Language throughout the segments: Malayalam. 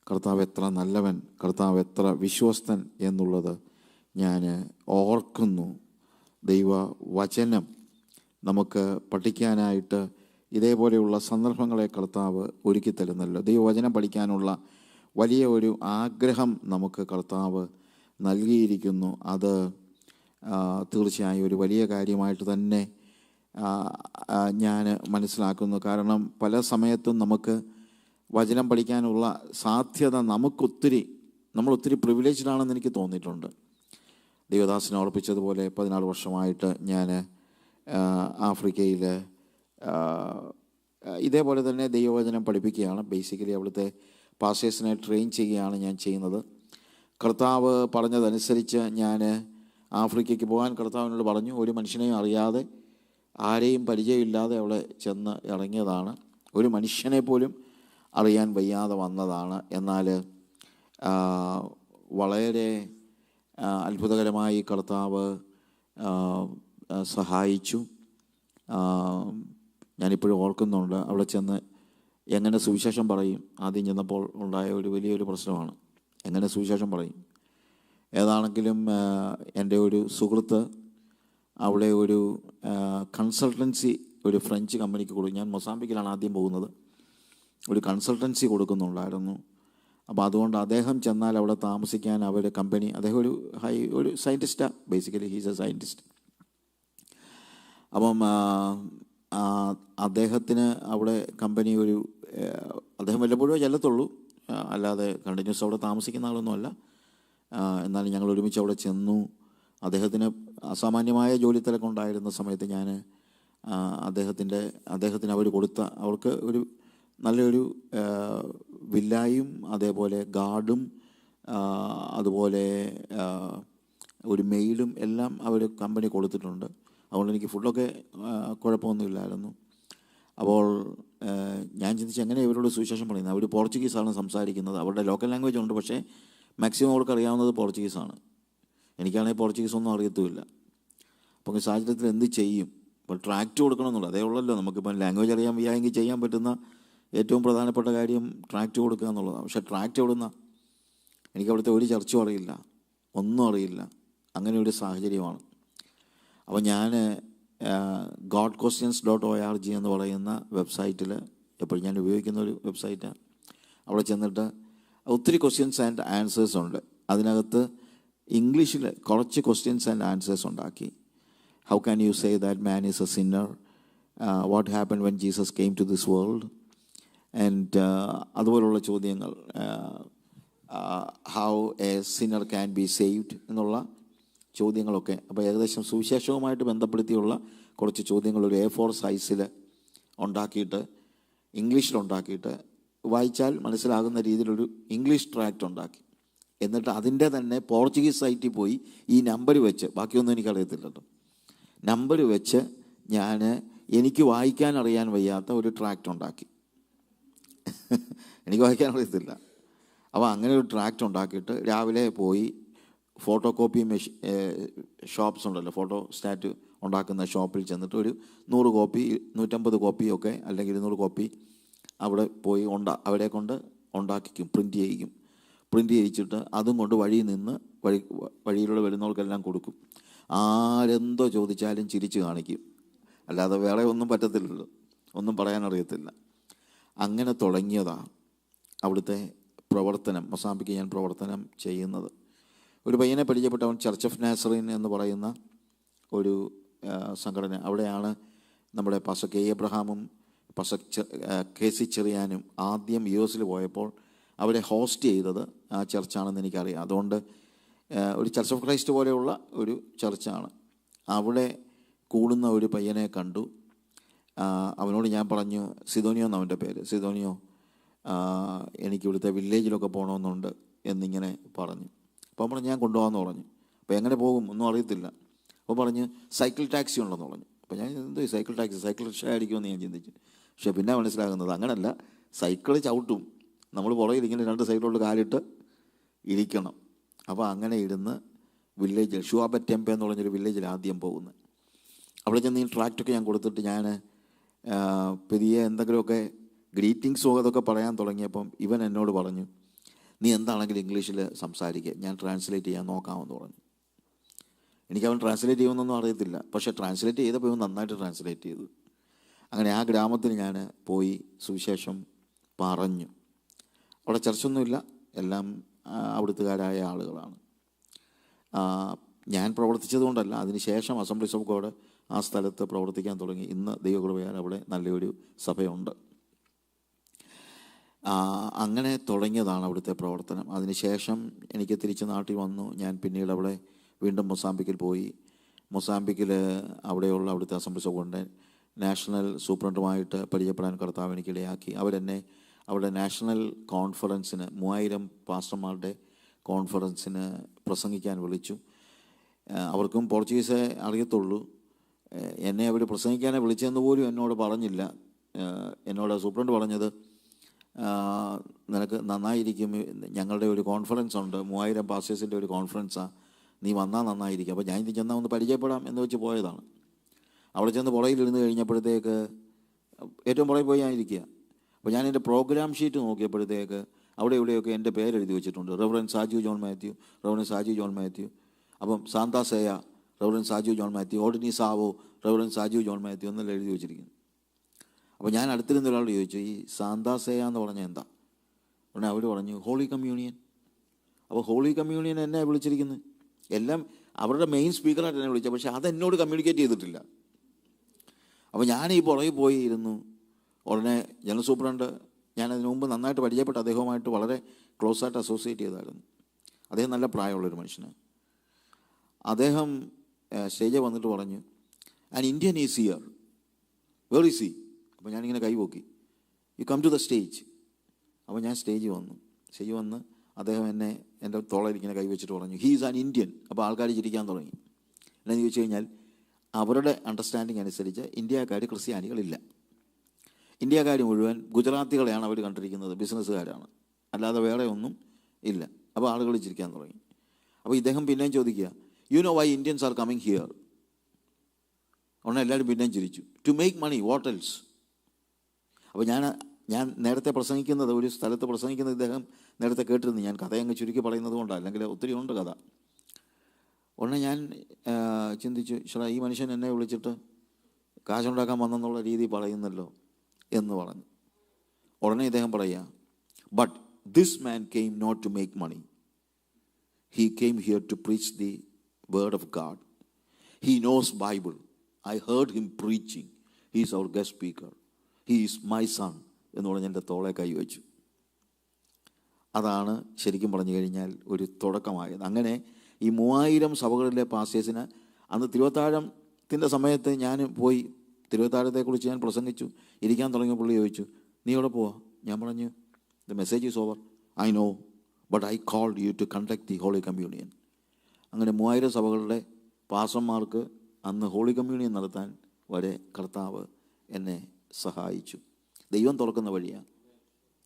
കർത്താവ് എത്ര നല്ലവൻ, കർത്താവ് എത്ര വിശ്വസ്തൻ എന്നുള്ളത് ഞാൻ ഓർക്കുന്നു. ദൈവവചനം നമുക്ക് പഠിക്കാനായിട്ട് ഇതേപോലെയുള്ള സന്ദർഭങ്ങളെ കർത്താവ് ഒരുക്കി തരുന്നല്ലോ. ദൈവവചനം പഠിക്കാനുള്ള വലിയ ഒരു ആഗ്രഹം നമുക്ക് കർത്താവ് നൽകിയിരിക്കുന്നു. അത് തീർച്ചയായും ഒരു വലിയ കാര്യമായിട്ട് തന്നെ ഞാൻ മനസ്സിലാക്കുന്നു. കാരണം പല സമയത്തും നമുക്ക് വചനം പഠിക്കാനുള്ള സാധ്യത നമ്മളൊത്തിരി പ്രിവിലേജ്ഡാണെന്ന് എനിക്ക് തോന്നിയിട്ടുണ്ട്. ദൈവദാസനെ ഓർപ്പിച്ചതുപോലെ 14 വർഷമായിട്ട് ഞാൻ ആഫ്രിക്കയിൽ ഇതേപോലെ തന്നെ ദൈവവചനം പഠിപ്പിക്കുകയാണ്. ബേസിക്കലി അവിടുത്തെ പാസ്റ്റേഴ്സിനെ ട്രെയിൻ ചെയ്യുകയാണ് ഞാൻ ചെയ്യുന്നത്. കർത്താവ് പറഞ്ഞതനുസരിച്ച് ഞാൻ ആഫ്രിക്കയ്ക്ക് പോകാൻ കർത്താവിനോട് പറഞ്ഞു. ഒരു മനുഷ്യനെയും അറിയാതെ, ആരെയും പരിചയമില്ലാതെ അവിടെ ചെന്ന് ഇറങ്ങിയതാണ്. ഒരു മനുഷ്യനെ പോലും അറിയാൻ വയ്യാതെ വന്നതാണ്. എന്നാൽ വളരെ അത്ഭുതകരമായി കർത്താവ് സഹായിച്ചു. ഞാനിപ്പോഴും ഓർക്കുന്നുണ്ട്, അവിടെ ചെന്ന് എങ്ങനെ സുവിശേഷം പറയും. ആദ്യം ചെന്നപ്പോൾ ഉണ്ടായ ഒരു വലിയൊരു പ്രശ്നമാണ്, എങ്ങനെ സുവിശേഷം പറയും. ഏതാണെങ്കിലും എൻ്റെ ഒരു സുഹൃത്ത് അവിടെ ഒരു കൺസൾട്ടൻസി ഒരു ഫ്രഞ്ച് കമ്പനിക്ക് കൊടുക്കും. ഞാൻ മൊസാംബിക്കിലാണ് ആദ്യം പോകുന്നത്. ഒരു കൺസൾട്ടൻസി കൊടുക്കുന്നുണ്ടായിരുന്നു. അപ്പോൾ അതുകൊണ്ട് അദ്ദേഹം ചെന്നാൽ അവിടെ താമസിക്കാൻ അവരുടെ കമ്പനി, അദ്ദേഹം ഒരു സയൻറ്റിസ്റ്റാണ്. Basically he's a scientist. അപ്പം അദ്ദേഹത്തിന് അവിടെ കമ്പനി അദ്ദേഹം വല്ലപ്പോഴും ചെല്ലത്തുള്ളൂ, അല്ലാതെ കണ്ടിന്യൂസ് അവിടെ താമസിക്കുന്ന ആളൊന്നുമല്ല. എന്നാലും ഞങ്ങൾ ഒരുമിച്ച് അവിടെ ചെന്നു. അദ്ദേഹത്തിന് അസാമാന്യമായ ജോലി തിരക്കുണ്ടായിരുന്ന സമയത്ത് ഞാൻ അദ്ദേഹത്തിന് അവർക്ക് ഒരു നല്ലൊരു വില്ലായും അതേപോലെ ഗാർഡും അതുപോലെ ഒരു മെയിലും എല്ലാം അവർ കമ്പനി കൊടുത്തിട്ടുണ്ട്. അതുകൊണ്ട് എനിക്ക് ഫുഡൊക്കെ കുഴപ്പമൊന്നുമില്ലായിരുന്നു. അപ്പോൾ ഞാൻ ചിന്തിച്ച് എങ്ങനെയാണ് ഇവരോട് സുവിശേഷം പറയുന്നത്. അവർ പോർച്ചുഗീസാണ് സംസാരിക്കുന്നത്. അവരുടെ ലോക്കൽ ലാംഗ്വേജ് ഉണ്ട്, പക്ഷേ മാക്സിമം അവർക്ക് അറിയാവുന്നത് പോർച്ചുഗീസാണ്. എനിക്കാണെങ്കിൽ പോർച്ചുഗീസൊന്നും അറിയത്തുമില്ല. അപ്പോൾ ഈ സാഹചര്യത്തിൽ എന്ത് ചെയ്യും? ഇപ്പോൾ ട്രാക്റ്റ് കൊടുക്കണമെന്നുള്ളൂ, അതേ ഉള്ളല്ലോ. നമുക്കിപ്പോൾ ലാംഗ്വേജ് അറിയാൻ വയ്യായെങ്കിൽ ചെയ്യാൻ പറ്റുന്ന ഏറ്റവും പ്രധാനപ്പെട്ട കാര്യം ട്രാക്റ്റ് കൊടുക്കുക എന്നുള്ളതാണ്. പക്ഷേ ട്രാക്റ്റ് എവിടുന്ന? എനിക്ക് അവിടുത്തെ ഒരു ചർച്ചും അറിയില്ല, ഒന്നും അറിയില്ല. അങ്ങനെ ഒരു സാഹചര്യമാണ്. അപ്പോൾ ഞാൻ godquestions.org എന്ന് പറയുന്ന വെബ്സൈറ്റിൽ, എപ്പോഴും ഞാൻ ഉപയോഗിക്കുന്ന ഒരു വെബ്സൈറ്റാണ്, അവിടെ ചെന്നിട്ട് ഒത്തിരി ക്വസ്റ്റ്യൻസ് ആൻഡ് ആൻസേഴ്സ് ഉണ്ട്. അതിനകത്ത് ഇംഗ്ലീഷിൽ കുറച്ച് ക്വസ്റ്റ്യൻസ് ആൻഡ് ആൻസേഴ്സ് ഉണ്ടാക്കി. How can you say that man is a sinner, what happen when Jesus came to this world, and അതുപോലുള്ള ചോദ്യങ്ങൾ, how a sinner can be saved എന്നുള്ള ചോദ്യങ്ങളൊക്കെ. അപ്പോൾ ഏകദേശം സുവിശേഷവുമായിട്ട് ബന്ധപ്പെടുത്തിയുള്ള കുറച്ച് ചോദ്യങ്ങൾ ഒരു A4 സൈസിൽ ഉണ്ടാക്കിയിട്ട്, ഇംഗ്ലീഷിലുണ്ടാക്കിയിട്ട്, വായിച്ചാൽ മനസ്സിലാകുന്ന രീതിയിലൊരു ഇംഗ്ലീഷ് ട്രാക്റ്റ് ഉണ്ടാക്കി. എന്നിട്ട് അതിൻ്റെ തന്നെ പോർച്ചുഗീസ് സൈറ്റിൽ പോയി ഈ നമ്പർ വെച്ച്, ബാക്കിയൊന്നും എനിക്കറിയത്തില്ല കേട്ടോ, നമ്പർ വെച്ച് എനിക്ക് വായിക്കാൻ അറിയാൻ വയ്യാത്ത ഒരു ട്രാക്റ്റ് ഉണ്ടാക്കി. എനിക്ക് വായിക്കാൻ അറിയത്തില്ല. അപ്പോൾ അങ്ങനെ ഒരു ട്രാക്റ്റ് ഉണ്ടാക്കിയിട്ട് രാവിലെ പോയി ഫോട്ടോ കോപ്പി ഷോപ്സ് ഉണ്ടല്ലോ, ഫോട്ടോ സ്റ്റാറ്റ് ഉണ്ടാക്കുന്ന ഷോപ്പിൽ ചെന്നിട്ട് ഒരു 100 കോപ്പി 150 കോപ്പിയൊക്കെ അല്ലെങ്കിൽ 200 കോപ്പി അവിടെ പോയി അവരെ കൊണ്ട് ഉണ്ടാക്കിക്കും, പ്രിൻ്റ് ചെയ്യിക്കും. പ്രിൻ്റ് ചെയ്യിച്ചിട്ട് അതും കൊണ്ട് വഴിയിലൂടെ വരുന്നവർക്കെല്ലാം കൊടുക്കും. ആരെന്തോ ചോദിച്ചാലും ചിരിച്ച് കാണിക്കും, അല്ലാതെ വേറെ ഒന്നും പറ്റത്തില്ലല്ലോ, ഒന്നും പറയാനറിയത്തില്ല. അങ്ങനെ തുടങ്ങിയതാണ് അവിടുത്തെ പ്രവർത്തനം. മൊസാംബിക്ക് ഞാൻ പ്രവർത്തനം ചെയ്യുന്നത്. ഒരു പയ്യനെ പരിചയപ്പെട്ടവൻ ചർച്ച് ഓഫ് നാസറീൻ എന്ന് പറയുന്ന ഒരു സംഘടന. അവിടെയാണ് നമ്മുടെ പാസ്റ്റർ കെ എബ്രഹാമും പാസ്റ്റർ KC ചെറിയാനും ആദ്യം US പോയപ്പോൾ അവരെ ഹോസ്റ്റ് ചെയ്തത് ആ ചർച്ചാണെന്ന് എനിക്കറിയാം. അതുകൊണ്ട് ഒരു ചർച്ച് ഓഫ് ക്രൈസ്റ്റ് പോലെയുള്ള ഒരു ചർച്ചാണ്. അവിടെ കൂടുന്ന ഒരു പയ്യനെ കണ്ടു. അവനോട് ഞാൻ പറഞ്ഞു, സിദോനിയോ എന്നവൻ്റെ പേര്, സിദോനിയോ, എനിക്കിവിടുത്തെ വില്ലേജിലൊക്കെ പോകണമെന്നുണ്ട് എന്നിങ്ങനെ പറഞ്ഞു. അപ്പോൾ പറഞ്ഞു ഞാൻ കൊണ്ടുപോകാമെന്ന് പറഞ്ഞു. അപ്പോൾ എങ്ങനെ പോകും ഒന്നും അറിയത്തില്ല. അപ്പോൾ പറഞ്ഞ് സൈക്കിൾ ടാക്സി ഉണ്ടെന്ന് പറഞ്ഞു. അപ്പോൾ ഞാൻ എന്തോ സൈക്കിൾ ടാക്സി, സൈക്കിൾ റിക്ഷ അടിക്കുമെന്ന് ഞാൻ ചിന്തിച്ചു. പക്ഷേ പിന്നെ മനസ്സിലാകുന്നത് അങ്ങനല്ല, സൈക്കിൾ ചവിട്ടും, നമ്മൾ പുറകിൽ ഇങ്ങനെ 2 സൈഡിലോട്ട് കാലിട്ട് ഇരിക്കണം. അപ്പോൾ അങ്ങനെ ഇരുന്ന് വില്ലേജിൽ ഷുവാബറ്റെമ്പെ എന്ന് പറഞ്ഞൊരു വില്ലേജിൽ ആദ്യം പോകുന്നത്. അവിടെ ചെന്ന് ഈ ട്രാക്റ്റൊക്കെ ഞാൻ കൊടുത്തിട്ട് ഞാൻ പുതിയ എന്തെങ്കിലുമൊക്കെ ഗ്രീറ്റിങ്സോ അതൊക്കെ പറയാൻ തുടങ്ങിയപ്പം ഇവൻ എന്നോട് പറഞ്ഞു, നീ എന്താണെങ്കിലും ഇംഗ്ലീഷിൽ സംസാരിക്കുക, ഞാൻ ട്രാൻസ്ലേറ്റ് ചെയ്യാൻ നോക്കാമെന്ന് പറഞ്ഞു. എനിക്കവൻ ട്രാൻസ്ലേറ്റ് ചെയ്യുമെന്നൊന്നും അറിയത്തില്ല, പക്ഷേ ട്രാൻസ്ലേറ്റ് ചെയ്തപ്പോൾ ഇവൻ നന്നായിട്ട് ട്രാൻസ്ലേറ്റ് ചെയ്തു. അങ്ങനെ ആ ഗ്രാമത്തിൽ ഞാൻ പോയി സുവിശേഷം പറഞ്ഞു. അവിടെ ചർച്ചൊന്നുമില്ല, എല്ലാം അവിടുത്തുകാരായ ആളുകളാണ്. ഞാൻ പ്രവർത്തിച്ചതുകൊണ്ടല്ല, അതിനുശേഷം അസംബ്ലീസ് ഓഫ് ഗോഡ് ആ സ്ഥലത്ത് പ്രവർത്തിക്കാൻ തുടങ്ങി. ഇന്ന് ദൈവകൃപയാൽ അവിടെ നല്ലൊരു സഭയുണ്ട്. അങ്ങനെ തുടങ്ങിയതാണ് അവിടുത്തെ പ്രവർത്തനം. അതിനുശേഷം എനിക്ക് തിരിച്ച് നാട്ടിൽ വന്നു. ഞാൻ പിന്നീട് അവിടെ വീണ്ടും മൊസാമ്പിക്കിൽ പോയി. മൊസാമ്പിക്കിൽ അവിടെയുള്ള അവിടുത്തെ അസംബ്ലീസ് ഓഫ് ഗോഡിൻ്റെ നാഷണൽ സൂപ്രണ്ടുമായിട്ട് പരിചയപ്പെടാൻ കർത്താവ് എനിക്കിടയാക്കി. അവരെന്നെ അവിടെ നാഷണൽ കോൺഫറൻസിന് 3000 പാസ്റ്റർമാരുടെ കോൺഫറൻസിന് പ്രസംഗിക്കാൻ വിളിച്ചു. അവർക്കും പോർച്ചുഗീസേ അറിയത്തുള്ളൂ. എന്നെ അവർ പ്രസംഗിക്കാനെ വിളിച്ചതെന്ന് പോലും എന്നോട് പറഞ്ഞില്ല. എന്നോട് സൂപ്രണ്ട് പറഞ്ഞത്, നിനക്ക് നന്നായിരിക്കും, ഞങ്ങളുടെ ഒരു കോൺഫറൻസ് ഉണ്ട്, 3000 പാസ്റ്റേഴ്സിൻ്റെ ഒരു കോൺഫറൻസാണ്, നീ വന്നാൽ നന്നായിരിക്കും. അപ്പോൾ ഞാൻ ഇത് ചെന്നാൽ ഒന്ന് പരിചയപ്പെടാം എന്ന് വെച്ച് പോയതാണ്. അവിടെ ചെന്ന് പുറകിലിരുന്ന് കഴിഞ്ഞപ്പോഴത്തേക്ക് ഏറ്റവും പുറകിൽ പോയി ഞാനിരിക്കുക. അപ്പോൾ ഞാൻ എൻ്റെ പ്രോഗ്രാം ഷീറ്റ് നോക്കിയപ്പോഴത്തേക്ക് അവിടെ ഇവിടെയൊക്കെ എൻ്റെ പേരെഴുതി വെച്ചിട്ടുണ്ട്. Reverend Saju John Mathew, Reverend Saju John Mathew. അപ്പം സാന്താസേയ, റെവറൻഡ് സാജു ജോൺ മാത്യു, ഓർഡിനി സാവോ, റെവറൻഡ് സാജു ജോൺ മാത്യു എന്നെല്ലാം എഴുതി വെച്ചിരിക്കുന്നു. അപ്പോൾ ഞാൻ അടുത്തിരുന്ന ഒരാളോട് ചോദിച്ചു, ഈ സാന്താസേയ എന്ന് പറഞ്ഞാൽ എന്താ? ഉടനെ അവർ പറഞ്ഞു ഹോളി കമ്മ്യൂണിയൻ. അപ്പോൾ ഹോളി കമ്മ്യൂണിയൻ എന്നെ വിളിച്ചിരിക്കുന്നത്, എല്ലാം അവരുടെ മെയിൻ സ്പീക്കറായിട്ട് എന്നെ വിളിച്ചത്, പക്ഷേ അതെന്നോട് കമ്മ്യൂണിക്കേറ്റ് ചെയ്തിട്ടില്ല. അപ്പോൾ ഞാൻ ഈ പുറകിൽ പോയി ഇരുന്നു. ഉടനെ ജനറൽ സൂപ്രണ്ട്, ഞാൻ അതിന് മുമ്പ് നന്നായിട്ട് പരിചയപ്പെട്ട അദ്ദേഹവുമായിട്ട് വളരെ ക്ലോസ് ആയിട്ട് അസോസിയേറ്റ് ചെയ്തായിരുന്നു. അദ്ദേഹം നല്ല പ്രായമുള്ളൊരു മനുഷ്യനാണ്. അദ്ദേഹം സ്റ്റേജിൽ വന്നിട്ട് പറഞ്ഞു, an Indian is here, where is he? അപ്പോൾ ഞാനിങ്ങനെ കൈപോക്കി, you come to the stage. അപ്പോൾ ഞാൻ സ്റ്റേജിൽ വന്ന് അദ്ദേഹം എന്നെ എൻ്റെ തോളയിലിങ്ങനെ കൈവച്ചിട്ട് പറഞ്ഞു, ഹീ ഈസ് ആൻ ഇന്ത്യൻ. അപ്പോൾ ആൾക്കാർ ചിരിക്കാൻ തുടങ്ങി. എന്നു ചോദിച്ചു കഴിഞ്ഞാൽ അവരുടെ അണ്ടർസ്റ്റാൻഡിങ് അനുസരിച്ച് ഇന്ത്യക്കാർ ക്രിസ്ത്യാനികളില്ല. ഇന്ത്യക്കാർ മുഴുവൻ ഗുജറാത്തികളെയാണ് അവർ കണ്ടിരിക്കുന്നത്, ബിസിനസ്സുകാരാണ്, അല്ലാതെ വേറെ ഒന്നും ഇല്ല. അപ്പോൾ ആളുകൾ ചിരിക്കാൻ തുടങ്ങി. അപ്പോൾ ഇദ്ദേഹം പിന്നെയും ചോദിക്കുക, you know why Indians are coming here? ഉടനെ എല്ലാവരും പിന്നെയും ചിരിച്ചു. To make money, what else? അപ്പോൾ ഞാൻ നേരത്തെ പ്രസംഗിക്കുന്നത്, ഒരു സ്ഥലത്ത് പ്രസംഗിക്കുന്നത് ഇദ്ദേഹം നേരത്തെ കേട്ടിരുന്നു. ഞാൻ കഥയങ്ങ് ചുരുക്കി പറയുന്നത് കൊണ്ടാണ്, അല്ലെങ്കിൽ ഒത്തിരി ഉണ്ട് കഥ. ഉടനെ ഞാൻ ചിന്തിച്ചു, ഈശ്വരാ, ഈ മനുഷ്യൻ എന്നെ വിളിച്ചിട്ട് കാശുണ്ടാക്കാൻ വന്നെന്നുള്ള രീതി പറയുന്നല്ലോ എന്ന് പറഞ്ഞു. ഉടനെ ഇദ്ദേഹം പറയുക, but this man came not to make money, he came here to preach the word of God, he knows Bible, I heard him preaching, he is our guest speaker, he is my son എന്ന് പറഞ്ഞ് എൻ്റെ തോളെ കൈവച്ചു. അതാണ് ശരിക്കും പറഞ്ഞു കഴിഞ്ഞാൽ ഒരു തുടക്കമായത്. അങ്ങനെ ഈ 3000 സഭകളിലെ പാസ്റ്റേഴ്സിന് അന്ന് തിരുവത്താഴത്തിൻ്റെ സമയത്ത് ഞാൻ പോയി തിരുവത്താഴത്തെക്കുറിച്ച് ഞാൻ പ്രസംഗിച്ചു. ഇരിക്കാൻ തുടങ്ങിയ പുള്ളി ചോദിച്ചു, നീ എവിടെ പോവാ? ഞാൻ പറഞ്ഞു, the message is over, I know, but I called you to conduct the Holy Communion. അങ്ങനെ 3000 സഭകളുടെ പാസ്റ്റർമാർക്ക് അന്ന് ഹോളി കമ്മ്യൂണിയൻ നടത്താൻ വരെ കർത്താവ് എന്നെ സഹായിച്ചു. ദൈവം തുറക്കുന്ന വഴിയാണ്,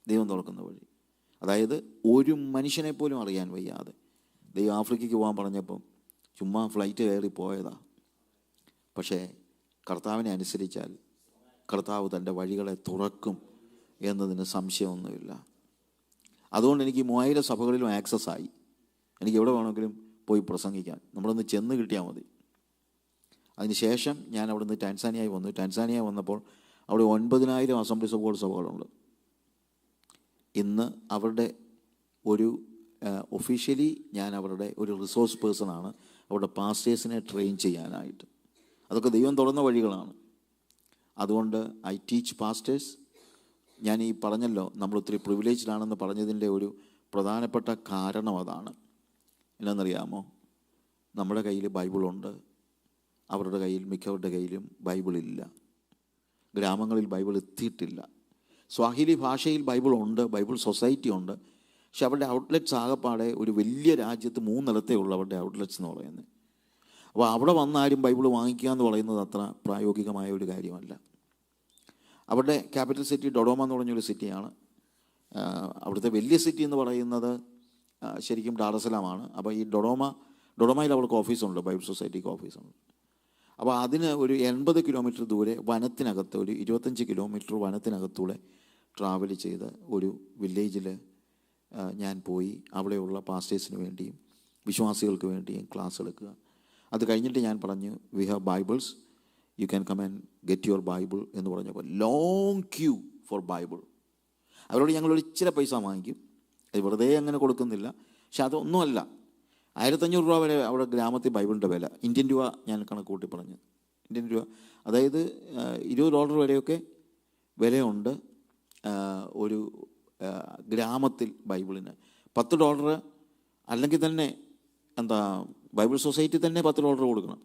ദൈവം തുറക്കുന്ന വഴി. അതായത് ഒരു മനുഷ്യനെ പോലും അറിയാൻ വയ്യാതെ ദൈവം ആഫ്രിക്കയ്ക്ക് പോകാൻ പറഞ്ഞപ്പം ചുമ്മാ ഫ്ലൈറ്റ് കയറി പോയതാണ്. പക്ഷേ കർത്താവിനെ അനുസരിച്ചാൽ കർത്താവ് തൻ്റെ വഴികളെ തുറക്കും എന്നതിന് സംശയമൊന്നുമില്ല. അതുകൊണ്ട് എനിക്ക് 3000 സഭകളിലും ആക്സസ് ആയി. എനിക്ക് എവിടെ വേണമെങ്കിലും പോയി പ്രസംഗിക്കാൻ, നമ്മളൊന്ന് ചെന്ന് കിട്ടിയാൽ മതി. അതിനുശേഷം ഞാൻ അവിടെ നിന്ന് ടാൻസാനിയയിൽ വന്നു. ടാൻസാനിയ വന്നപ്പോൾ അവിടെ 9000 അസംബ്ലീസ് ഓഫ് ഗോഡ് സഭകളുണ്ട്. ഇന്ന് അവരുടെ ഒരു ഒഫീഷ്യലി ഞാൻ അവരുടെ ഒരു റിസോഴ്സ് പേഴ്സണാണ്, അവരുടെ പാസ്റ്റേഴ്സിനെ ട്രെയിൻ ചെയ്യാനായിട്ട്. അതൊക്കെ ദൈവം തുറന്ന വഴികളാണ്. അതുകൊണ്ട് ഐ ടീച്ച് പാസ്റ്റേഴ്സ്. ഞാൻ ഈ പറഞ്ഞല്ലോ, നമ്മൾ ഒത്തിരി പ്രിവിലേജ്ഡാണെന്ന് പറഞ്ഞതിൻ്റെ ഒരു പ്രധാനപ്പെട്ട കാരണം അതാണ്. എന്നാണെന്നറിയാമോ? നമ്മുടെ കയ്യിൽ ബൈബിളുണ്ട്, അവരുടെ കയ്യിൽ, മിക്കവരുടെ കയ്യിലും ബൈബിളില്ല. ഗ്രാമങ്ങളിൽ ബൈബിൾ എത്തിയിട്ടില്ല. സ്വാഹിലി ഭാഷയിൽ ബൈബിളുണ്ട്, ബൈബിൾ സൊസൈറ്റി ഉണ്ട്. പക്ഷെ അവരുടെ ഔട്ട്ലെറ്റ്സ് ആകെപ്പാടെ ഒരു വലിയ രാജ്യത്ത് 3 ഇടത്തേ ഉള്ളൂ അവരുടെ ഔട്ട്ലെറ്റ്സ് എന്ന് പറയുന്നത്. അപ്പോൾ അവിടെ വന്നാലും ബൈബിൾ വാങ്ങിക്കുക എന്ന് പറയുന്നത് അത്ര പ്രായോഗികമായ ഒരു കാര്യമല്ല. അവരുടെ ക്യാപിറ്റൽ സിറ്റി ഡൊഡോമ എന്ന് പറഞ്ഞൊരു സിറ്റിയാണ്. അവിടുത്തെ വലിയ സിറ്റി എന്ന് പറയുന്നത് ശരിക്കും ഡാറസലാമാണ്. അപ്പോൾ ഈ ഡൊഡോമയിൽ അവർക്ക് ഓഫീസുണ്ട്, ബൈബിൾ സൊസൈറ്റിക്ക് ഓഫീസുണ്ട്. അപ്പോൾ അതിന് ഒരു 80 കിലോമീറ്റർ ദൂരെ വനത്തിനകത്ത്, ഒരു 25 കിലോമീറ്റർ വനത്തിനകത്തൂടെ ട്രാവൽ ചെയ്ത് ഒരു വില്ലേജിൽ ഞാൻ പോയി അവിടെയുള്ള പാസ്റ്റേഴ്സിന് വേണ്ടിയും വിശ്വാസികൾക്ക് വേണ്ടിയും ക്ലാസ് എടുക്കുക. അത് കഴിഞ്ഞിട്ട് ഞാൻ പറഞ്ഞു, we have Bibles, you can come and get your Bible എന്ന് പറഞ്ഞപ്പോൾ ലോങ് ക്യൂ ഫോർ ബൈബിൾ. അവരോട് ഞങ്ങളൊരു ഇച്ചിരി പൈസ വാങ്ങിക്കും, അത് വെറുതെ അങ്ങനെ കൊടുക്കുന്നില്ല. പക്ഷെ അതൊന്നുമല്ല, 1500 രൂപ വരെ അവിടെ ഗ്രാമത്തിൽ ബൈബിളിൻ്റെ വില. ഇന്ത്യൻ രൂപ ഞാൻ കണക്ക് കൂട്ടി പറഞ്ഞു, ഇന്ത്യൻ രൂപ അതായത് $20 വരെയൊക്കെ വിലയുണ്ട് ഒരു ഗ്രാമത്തിൽ ബൈബിളിന്. $10 അല്ലെങ്കിൽ തന്നെ ബൈബിൾ സൊസൈറ്റി തന്നെ $10 കൊടുക്കണം,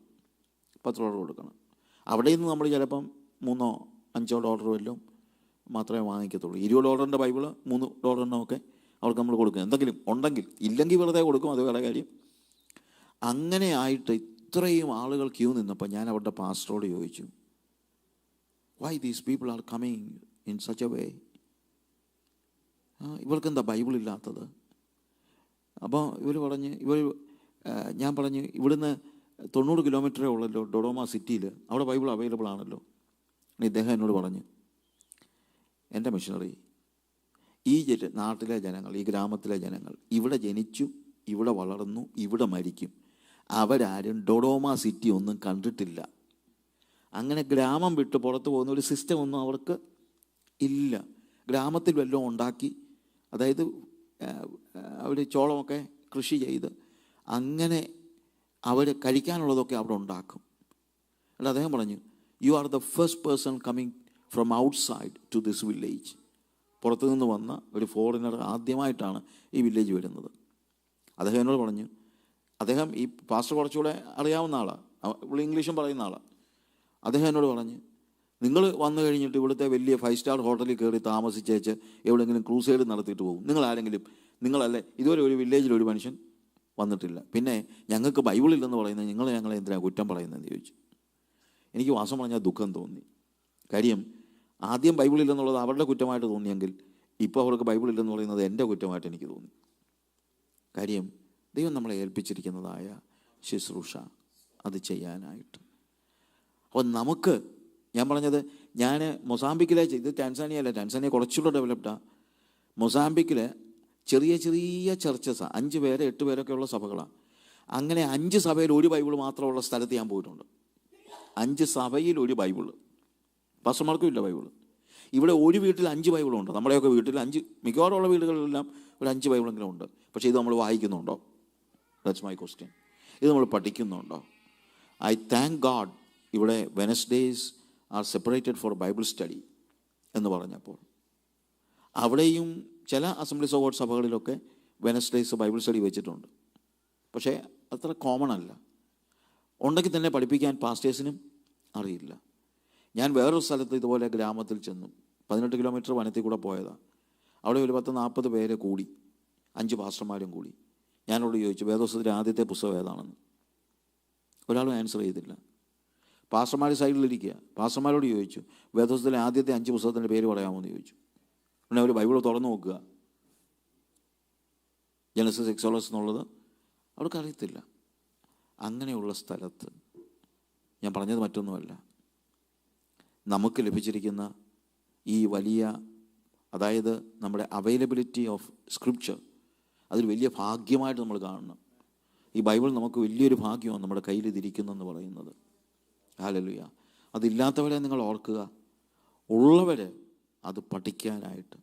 $10 കൊടുക്കണം. അവിടെ നിന്ന് നമ്മൾ ചിലപ്പം $3-5 വല്ലതും മാത്രമേ വാങ്ങിക്കത്തുള്ളൂ. $20 ബൈബിള് $3 അവർക്ക് നമ്മൾ കൊടുക്കും, എന്തെങ്കിലും ഉണ്ടെങ്കിൽ. ഇല്ലെങ്കിൽ വെറുതെ കൊടുക്കും, അത് വേറെ കാര്യം. അങ്ങനെ ആയിട്ട് ഇത്രയും ആളുകൾ ക്യൂ നിന്നപ്പോൾ ഞാൻ അവരുടെ പാസ്റ്ററോട് ചോദിച്ചു, why these people are coming in such a way? ഇവർക്കെന്താ ബൈബിൾ ഇല്ലാത്തത്? അപ്പോൾ ഞാൻ പറഞ്ഞു, ഇവിടുന്ന് 90 കിലോമീറ്ററേ ഉള്ളല്ലോ ഡൊഡോമ സിറ്റിയിൽ, അവിടെ ബൈബിൾ അവൈലബിൾ ആണല്ലോ. ഇദ്ദേഹം എന്നോട് പറഞ്ഞു, എൻ്റെ മിഷണറി, ഈ നാട്ടിലെ ജനങ്ങൾ, ഈ ഗ്രാമത്തിലെ ജനങ്ങൾ ഇവിടെ ജനിച്ചു, ഇവിടെ വളർന്നു, ഇവിടെ മരിക്കും. അവരാരും ഡൊഡോമ സിറ്റി ഒന്നും കണ്ടിട്ടില്ല. അങ്ങനെ ഗ്രാമം വിട്ട് പുറത്ത് പോകുന്ന ഒരു സിസ്റ്റം ഒന്നും അവർക്ക് ഇല്ല. ഗ്രാമത്തിൽ വല്ലതും ഉണ്ടാക്കി, അതായത് അവർ ചോളമൊക്കെ കൃഷി ചെയ്ത് അങ്ങനെ അവർ കഴിക്കാനുള്ളതൊക്കെ അവിടെ ഉണ്ടാക്കും. അല്ല, അദ്ദേഹം പറഞ്ഞു, you are the first person coming from outside to this village. പുറത്തു നിന്ന് വന്ന ഒരു ഫോറിനർ ആദ്യമായിട്ടാണ് ഈ വില്ലേജ് വരുന്നത്. അദ്ദേഹം എന്നോട് പറഞ്ഞു, അദ്ദേഹം ഈ പാസ്റ്റർ കുറച്ചുകൂടെ അറിയാവുന്ന ആളാണ്, ഇവിടെ ഇംഗ്ലീഷും പറയുന്ന ആളാണ്. അദ്ദേഹം എന്നോട് പറഞ്ഞു, നിങ്ങൾ വന്നു കഴിഞ്ഞിട്ട് ഇവിടുത്തെ വലിയ 5 സ്റ്റാർ ഹോട്ടലിൽ കയറി താമസിച്ചേച്ച് എവിടെയെങ്കിലും ക്രൂസൈഡ് നടത്തിയിട്ട് പോകും. നിങ്ങളല്ലേ ഇതുവരെ ഒരു വില്ലേജിൽ ഒരു മനുഷ്യൻ വന്നിട്ടില്ല. പിന്നെ ഞങ്ങൾക്ക് ബൈബിളില്ലെന്ന് പറയുന്നത് ഞങ്ങളെ എന്തിനാണ് കുറ്റം പറയുന്നതെന്ന് ചോദിച്ചു. എനിക്ക് വാസം പറഞ്ഞാൽ ദുഃഖം തോന്നി. കാര്യം ആദ്യം ബൈബിളില്ലെന്നുള്ളത് അവരുടെ കുറ്റമായിട്ട് തോന്നിയെങ്കിൽ ഇപ്പോൾ അവർക്ക് ബൈബിളില്ലെന്ന് പറയുന്നത് എൻ്റെ കുറ്റമായിട്ട് എനിക്ക് തോന്നി. കാര്യം ദൈവം നമ്മളെ ഏൽപ്പിച്ചിരിക്കുന്നതായ ശുശ്രൂഷ അത് ചെയ്യാനായിട്ട്. അപ്പോൾ നമുക്ക്, ഞാൻ പറഞ്ഞത്, ഞാൻ മൊസാംബിക്കിലെ, ഇത് ടാൻസാനിയ അല്ല, ടാൻസാനിയ കുറച്ചുകൂടെ ഡെവലപ്ഡാണ്. മൊസാംബിക്കിലെ ചെറിയ ചെറിയ ചർച്ചസ്, 5 പേര് 8 പേരൊക്കെ ഉള്ള സഭകളാണ്. അങ്ങനെ 5 സഭയിൽ ഒരു ബൈബിൾ മാത്രമുള്ള സ്ഥലത്ത് ഞാൻ പോയിട്ടുണ്ട്. 5 സഭയിൽ ഒരു ബൈബിൾ, പാസ്റ്റർമാർക്കും ഇല്ല ബൈബിൾ. ഇവിടെ ഒരു വീട്ടിൽ 5 ബൈബിളുണ്ട്. നമ്മുടെയൊക്കെ വീട്ടിൽ 5, മിക്കവാറുള്ള വീടുകളിലെല്ലാം ഒരു 5 ബൈബിളെങ്കിലും ഉണ്ട്. പക്ഷേ ഇത് നമ്മൾ വായിക്കുന്നുണ്ടോ? That's my question. ഇത് നമ്മൾ പഠിക്കുന്നുണ്ടോ? ഐ താങ്ക് ഗാഡ്, ഇവിടെ Wednesdays are separated for Bible study എന്ന് പറഞ്ഞപ്പോൾ അവിടെയും ചില അസംബ്ലീസ് ഓഫ് ഗോഡ് സഭകളിലൊക്കെ വെനസ്ഡേയ്സ് ബൈബിൾ സ്റ്റഡി വെച്ചിട്ടുണ്ട്. പക്ഷേ അത്ര കോമൺ അല്ല. ഉണ്ടെങ്കിൽ തന്നെ പഠിപ്പിക്കാൻ പാസ്റ്റേഴ്സിനും അറിയില്ല. ഞാൻ വേറൊരു സ്ഥലത്ത് ഇതുപോലെ ഗ്രാമത്തിൽ ചെന്നു, 18 കിലോമീറ്റർ വനത്തിൽ കൂടെ പോയതാണ്. അവിടെ ഒരു 10-40 പേര് കൂടി, 5 പാസ്റ്റർമാരും കൂടി. ഞാനോട് ചോദിച്ചു, വേദോസ്തത്തിലെ ആദ്യത്തെ പുസ്തകം ഏതാണെന്ന്. ഒരാളും ആൻസർ ചെയ്തില്ല. പാസ്റ്റർമാർ സൈഡിലിരിക്കുക. പാസ്റ്റർമാരോട് ചോദിച്ചു, വേദോസ്തത്തിലെ ആദ്യത്തെ 5 പുസ്തകത്തിൻ്റെ പേര് പറയാമോ എന്ന് ചോദിച്ചു. പിന്നെ അവർ ബൈബിൾ തുറന്നു നോക്കുക, ജനസിസ് എക്സോഡസ് എന്നുള്ളത് അവർക്ക് അറിയത്തില്ല. അങ്ങനെയുള്ള സ്ഥലത്ത് ഞാൻ പറഞ്ഞത് മറ്റൊന്നുമല്ല, നമുക്ക് ലഭിച്ചിരിക്കുന്ന ഈ വലിയ, അതായത് നമ്മുടെ അവൈലബിലിറ്റി ഓഫ് സ്ക്രിപ്ചർ, അതൊരു വലിയ ഭാഗ്യമായിട്ട് നമ്മൾ കാണണം. ഈ ബൈബിൾ നമുക്ക് വലിയൊരു ഭാഗ്യമാണ് നമ്മുടെ കയ്യിൽ ഇതിരിക്കുന്നെന്ന് പറയുന്നത്. ഹല്ലേലൂയ. അതില്ലാത്തവരെ നിങ്ങൾ ഓർക്കുക, ഉള്ളവരെ അത് പഠിക്കാനായിട്ട്.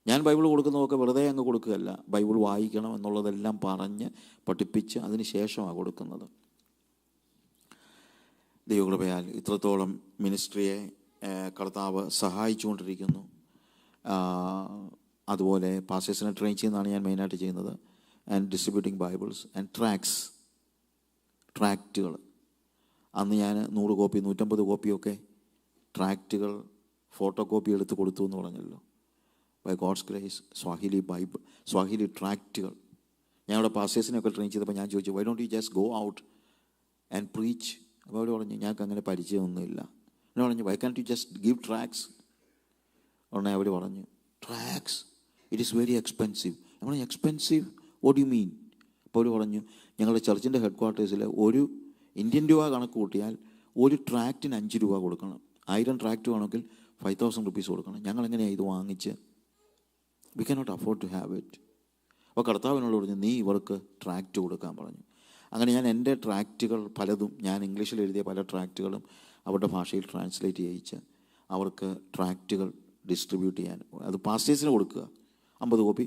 ഞാൻ ബൈബിൾ കൊടുക്കുന്നതൊക്കെ വെറുതെ അങ്ങ് കൊടുക്കുകയല്ല, ബൈബിൾ വായിക്കണം എന്നുള്ളതെല്ലാം പറഞ്ഞ് പഠിപ്പിച്ച് അതിന് ശേഷമാണ് കൊടുക്കുന്നത്. ദൈവകൃപയാൽ ഇത്രത്തോളം മിനിസ്ട്രിയെ കർത്താവ് സഹായിച്ചുകൊണ്ടിരിക്കുന്നു. അതുപോലെ പാസ്റ്റേഴ്സിനെ ട്രെയിൻ ചെയ്യുന്നതാണ് ഞാൻ മെയിനായിട്ട് ചെയ്യുന്നത്. ആൻഡ് ഡിസ്ട്രിബ്യൂട്ടിങ് ബൈബിൾസ് ആൻഡ് ട്രാക്റ്റുകൾ. അന്ന് ഞാൻ 100 കോപ്പി 150 കോപ്പിയൊക്കെ ട്രാക്റ്റുകൾ ഫോട്ടോ കോപ്പി എടുത്ത് കൊടുത്തു എന്ന് പറഞ്ഞല്ലോ. ബൈ ഗോഡ്സ് ഗ്രേസ് സ്വാഹിലി ട്രാക്റ്റുകൾ ഞങ്ങളുടെ പാസ്റ്റേഴ്സിനെയൊക്കെ ട്രെയിൻ ചെയ്തപ്പോൾ ഞാൻ ചോദിച്ചു, why don't you just go out and preach? അപ്പോൾ അവർ പറഞ്ഞു, ഞങ്ങൾക്ക് അങ്ങനെ പരിചയമൊന്നുമില്ല. എന്നെ പറഞ്ഞു, why can't you just give tracts? ഉടനെ അവർ പറഞ്ഞു, tracts it is very expensive. നമ്മൾ എക്സ്പെൻസീവ്, വാട്ട് യു മീൻ? അപ്പോൾ അവർ പറഞ്ഞു, ഞങ്ങളുടെ ചർച്ചിൻ്റെ ഹെഡ് ക്വാർട്ടേഴ്സിൽ ഒരു ഇന്ത്യൻ രൂപ കണക്ക് കൂട്ടിയാൽ ഒരു ട്രാക്റ്റിന് 5 രൂപ കൊടുക്കണം. 1000 ട്രാക്റ്റ് വേണമെങ്കിൽ 5000 റുപ്പീസ് കൊടുക്കണം. ഞങ്ങളെങ്ങനെയാണ് ഇത് വാങ്ങിച്ച്? We cannot afford to have it. അപ്പോൾ കർത്താവിനോട് പറഞ്ഞു, നീ ഇവർക്ക് ട്രാക്റ്റ് കൊടുക്കാൻ പറഞ്ഞു. അങ്ങനെ ഞാൻ എൻ്റെ ട്രാക്റ്റുകൾ പലതും, ഞാൻ ഇംഗ്ലീഷിൽ എഴുതിയ പല ട്രാക്റ്റുകളും അവരുടെ ഭാഷയിൽ ട്രാൻസ്ലേറ്റ് ചെയ്യിച്ച് അവർക്ക് ട്രാക്റ്റുകൾ ഡിസ്ട്രിബ്യൂട്ട് ചെയ്യാൻ, അത് പാസ്റ്റേഴ്സിന് കൊടുക്കുക. 50 കോപ്പി,